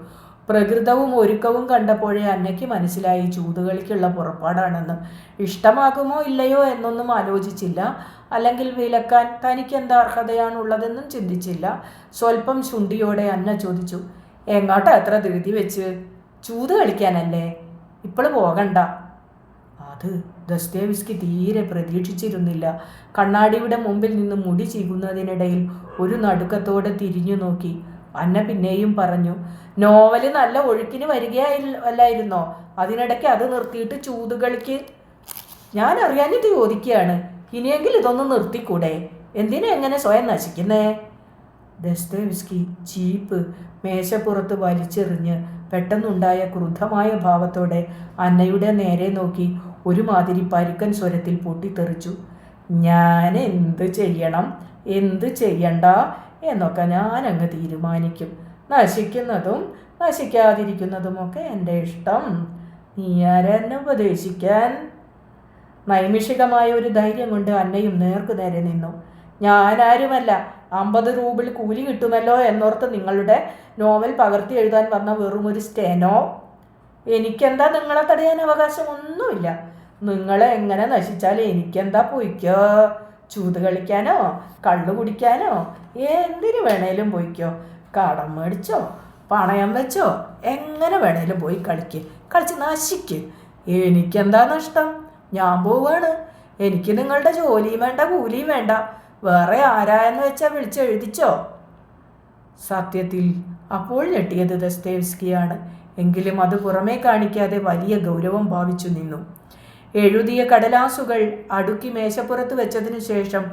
[SPEAKER 1] പ്രകൃതവും ഒരുക്കവും കണ്ടപ്പോഴേ അന്നയ്ക്ക് മനസ്സിലായി ചൂതുകളിക്കുള്ള പുറപ്പാടാണെന്ന്. ഇഷ്ടമാകുമോ ഇല്ലയോ എന്നൊന്നും ആലോചിച്ചില്ല. അല്ലെങ്കിൽ വിലക്കാൻ തനിക്കെന്താ അർഹതയാണുള്ളതെന്നും ചിന്തിച്ചില്ല. സ്വല്പം ശുണ്ടിയോടെ അന്ന ചോദിച്ചു, എങ്ങോട്ടാ എത്ര ധൃതി വെച്ച്? ചൂത് കളിക്കാനല്ലേ? ഇപ്പോൾ പോകണ്ട. അത് ദസ്തേവ്സ്കി തീരെ പ്രതീക്ഷിച്ചിരുന്നില്ല. കണ്ണാടിയുടെ മുമ്പിൽ നിന്ന് മുടി ചീകുന്നതിനിടയിൽ ഒരു നടുക്കത്തോടെ തിരിഞ്ഞു നോക്കി. അന്ന പിന്നെയും പറഞ്ഞു, നോവല് നല്ല ഒഴുക്കിന് വരികയല്ലായിരുന്നോ? അതിനിടയ്ക്ക് അത് നിർത്തിയിട്ട് ചൂതുകളിക്ക്? ഞാൻ അറിയാഞ്ഞിട്ട് ചോദിക്കുകയാണ്. ഇനിയെങ്കിലും ഇതൊന്നും നിർത്തിക്കൂടെ? എന്തിനാ എങ്ങനെ സ്വയം നശിക്കുന്നേ? ദസ്തേവ്സ്കി ചീപ്പ് മേശപ്പുറത്ത് വലിച്ചെറിഞ്ഞ് പെട്ടെന്നുണ്ടായ ക്രുദ്ധമായ ഭാവത്തോടെ അന്നയുടെ നേരെ നോക്കി ഒരുമാതിരി പരുക്കൻ സ്വരത്തിൽ പൊട്ടിത്തെറിച്ചു. ഞാൻ എന്ത് ചെയ്യണം, എന്ത് ചെയ്യണ്ട എന്നൊക്കെ ഞാനങ്ങ് തീരുമാനിക്കും. നശിക്കുന്നതും നശിക്കാതിരിക്കുന്നതുമൊക്കെ എൻ്റെ ഇഷ്ടം. നീ ആരെന്നെ ഉപദേശിക്കാൻ? നൈമിഷികമായ ഒരു ധൈര്യം കൊണ്ട് അന്നയും നേർക്കുനേരെ നിന്നു. ഞാനാരുമല്ല, 50 റൂബിൾ കൂലി കിട്ടുമല്ലോ എന്നോർത്ത് നിങ്ങളുടെ നോവൽ പകർത്തി എഴുതാൻ വന്ന വെറും ഒരു സ്റ്റെനോ. എനിക്കെന്താ നിങ്ങളെ തടയാൻ അവകാശമൊന്നുമില്ല. നിങ്ങളെ എങ്ങനെ നശിച്ചാൽ എനിക്കെന്താ പോയിക്കോ? ചൂത് കളിക്കാനോ കള്ളു കുടിക്കാനോ എന്തിനു വേണേലും പോയിക്കോ. കടം മേടിച്ചോ പണയം വെച്ചോ എങ്ങനെ വേണേലും പോയി കളിച്ച് നശിക്ക്. എനിക്കെന്താ നഷ്ടം? ഞാൻ പോവാണ്. എനിക്ക് നിങ്ങളുടെ ജോലിയും വേണ്ട കൂലിയും വേണ്ട. വേറെ ആരായെന്ന് വെച്ചാൽ വിളിച്ചെഴുതിച്ചോ. സത്യത്തിൽ അപ്പോൾ ഞെട്ടിയത് ദസ്തേവ്സ്കിയാണ്. എങ്കിലും അത് പുറമേ കാണിക്കാതെ വലിയ ഗൗരവം ഭാവിച്ചു നിന്നു. എഴുതിയ കടലാസുകൾ അടുക്കി മേശപ്പുറത്ത് വെച്ചതിനു ശേഷം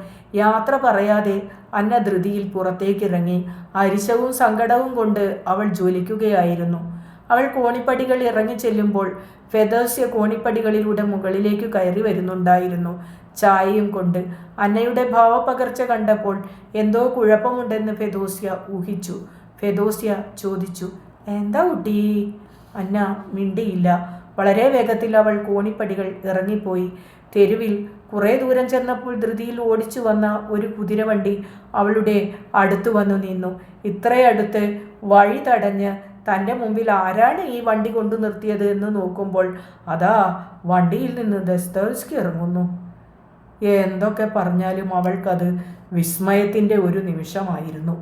[SPEAKER 1] യാത്ര പറയാതെ അന്ന ധൃതിയിൽ പുറത്തേക്കിറങ്ങി. അരിശവും സങ്കടവും കൊണ്ട് അവൾ ജ്വലിക്കുകയായിരുന്നു. അവൾ കോണിപ്പടികൾ ഇറങ്ങി ചെല്ലുമ്പോൾ ഫെദോസ്യ കോണിപ്പടികളിലൂടെ മുകളിലേക്ക് കയറി വരുന്നുണ്ടായിരുന്നു, ചായയും കൊണ്ട്. അന്നയുടെ ഭാവപകർച്ച കണ്ടപ്പോൾ എന്തോ കുഴപ്പമുണ്ടെന്ന് ഫെദോസ്യ ഊഹിച്ചു. ഫെദോസ്യ ചോദിച്ചു, എന്താ കുട്ടി? അന്ന മിണ്ടിയില്ല. വളരെ വേഗത്തിൽ അവൾ കോണിപ്പടികൾ ഇറങ്ങിപ്പോയി. തെരുവിൽ കുറേ ദൂരം ചെന്നപ്പോൾ ധൃതിയിൽ ഓടിച്ചു വന്ന ഒരു കുതിരവണ്ടി അവളുടെ അടുത്ത് വന്നു നിന്നു. ഇത്രയടുത്ത് വഴി തടഞ്ഞ് തൻ്റെ മുമ്പിൽ ആരാണ് ഈ വണ്ടി കൊണ്ടു നിർത്തിയത് എന്ന് നോക്കുമ്പോൾ അതാ വണ്ടിയിൽ നിന്ന് ദസ്തേവ്സ്കി ഇറങ്ങുന്നു. എന്തൊക്കെ പറഞ്ഞാലും അവൾക്കത് വിസ്മയത്തിൻ്റെ ഒരു നിമിഷമായിരുന്നു.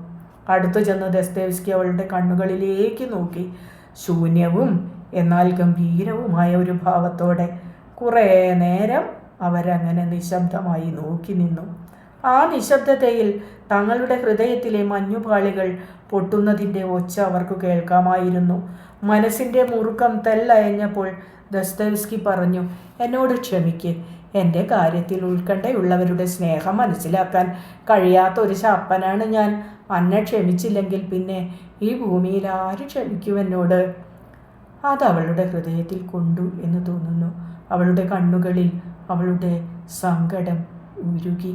[SPEAKER 1] അടുത്തു ചെന്ന് ദസ്തേവ്സ്കി അവളുടെ കണ്ണുകളിലേക്ക് നോക്കി. ശൂന്യവും എന്നാൽ ഗംഭീരവുമായ ഒരു ഭാവത്തോടെ കുറേ നേരം അവരങ്ങനെ നിശബ്ദമായി നോക്കി നിന്നു. ആ നിശബ്ദതയിൽ തങ്ങളുടെ ഹൃദയത്തിലെ മഞ്ഞുപാളികൾ പൊട്ടുന്നതിൻ്റെ ഒച്ച അവർക്ക് കേൾക്കാമായിരുന്നു. മനസ്സിൻ്റെ മുറുക്കം തെല്ലയഞ്ഞപ്പോൾ ദസ്തേവ്സ്കി പറഞ്ഞു, എന്നോട് ക്ഷമിക്ക്. എൻ്റെ കാര്യത്തിൽ ഉത്കണ്ഠയുള്ളവരുടെ സ്നേഹം മനസ്സിലാക്കാൻ കഴിയാത്ത ഒരു ശപ്പനാണ് ഞാൻ. അന്നെ ക്ഷമിച്ചില്ലെങ്കിൽ പിന്നെ ഈ ഭൂമിയിൽ ആര് ക്ഷമിക്കുമെന്നോട്? അത് അവളുടെ ഹൃദയത്തിൽ കൊണ്ടു എന്ന് തോന്നുന്നു. അവളുടെ കണ്ണുകളിൽ അവളുടെ സങ്കടം ഉരുകി.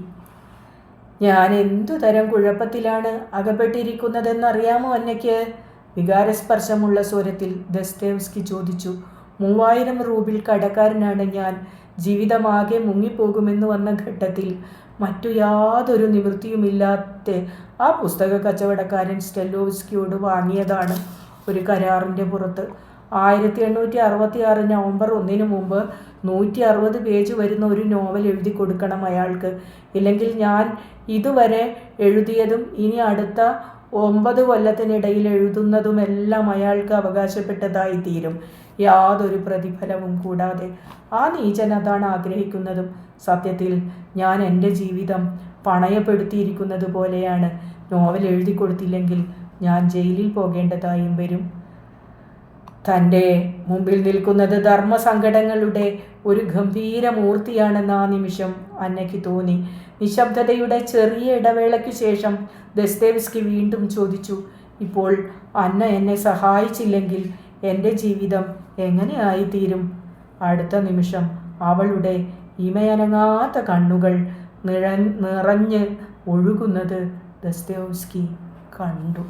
[SPEAKER 1] ഞാൻ എന്തു തരം കുഴപ്പത്തിലാണ് അകപ്പെട്ടിരിക്കുന്നതെന്നറിയാമോ അന്നയ്ക്ക്? വികാരസ്പർശമുള്ള സ്വരത്തിൽ ദസ്തേവ്സ്കി ചോദിച്ചു. 3000 റൂബിൾ കടക്കാരനാണ് ഞാൻ. ജീവിതമാകെ മുങ്ങിപ്പോകുമെന്ന് വന്ന ഘട്ടത്തിൽ മറ്റു യാതൊരു നിവൃത്തിയുമില്ലാത്ത ആ പുസ്തക കച്ചവടക്കാരൻ സ്റ്റെല്ലോവ്സ്കിയോട് വാങ്ങിയതാണ് ഒരു കരാറിൻ്റെ പുറത്ത്. 1866 നവംബർ 1 മുമ്പ് 160 പേജ് വരുന്ന ഒരു നോവൽ എഴുതി കൊടുക്കണം അയാൾക്ക്. ഇല്ലെങ്കിൽ ഞാൻ ഇതുവരെ എഴുതിയതും ഇനി അടുത്ത 9 കൊല്ലത്തിനിടയിൽ എഴുതുന്നതുമെല്ലാം അയാൾക്ക് അവകാശപ്പെട്ടതായി തീരും, യാതൊരു പ്രതിഫലവും കൂടാതെ. ആ നീചൻ അതാണ് ആഗ്രഹിക്കുന്നതും. സത്യത്തിൽ ഞാൻ എൻ്റെ ജീവിതം പണയപ്പെടുത്തിയിരിക്കുന്നത് പോലെയാണ്. നോവൽ എഴുതി കൊടുത്തില്ലെങ്കിൽ ഞാൻ ജയിലിൽ പോകേണ്ടതായും വരും. തൻ്റെ മുമ്പിൽ നിൽക്കുന്നത് ധർമ്മസങ്കടങ്ങളുടെ ഒരു ഗംഭീര മൂർത്തിയാണെന്ന് ആ നിമിഷം അന്നയ്ക്ക് തോന്നി. നിശബ്ദതയുടെ ചെറിയ ഇടവേളയ്ക്കു ശേഷം ദസ്തേവ്സ്കി വീണ്ടും ചോദിച്ചു, ഇപ്പോൾ അന്ന എന്നെ സഹായിച്ചില്ലെങ്കിൽ എൻ്റെ ജീവിതം എങ്ങനെയായിത്തീരും? അടുത്ത നിമിഷം അവളുടെ ഇമയനങ്ങാത്ത കണ്ണുകൾ നിറഞ്ഞ് ഒഴുകുന്നത് ദസ്തേവ്സ്കി കണ്ടു.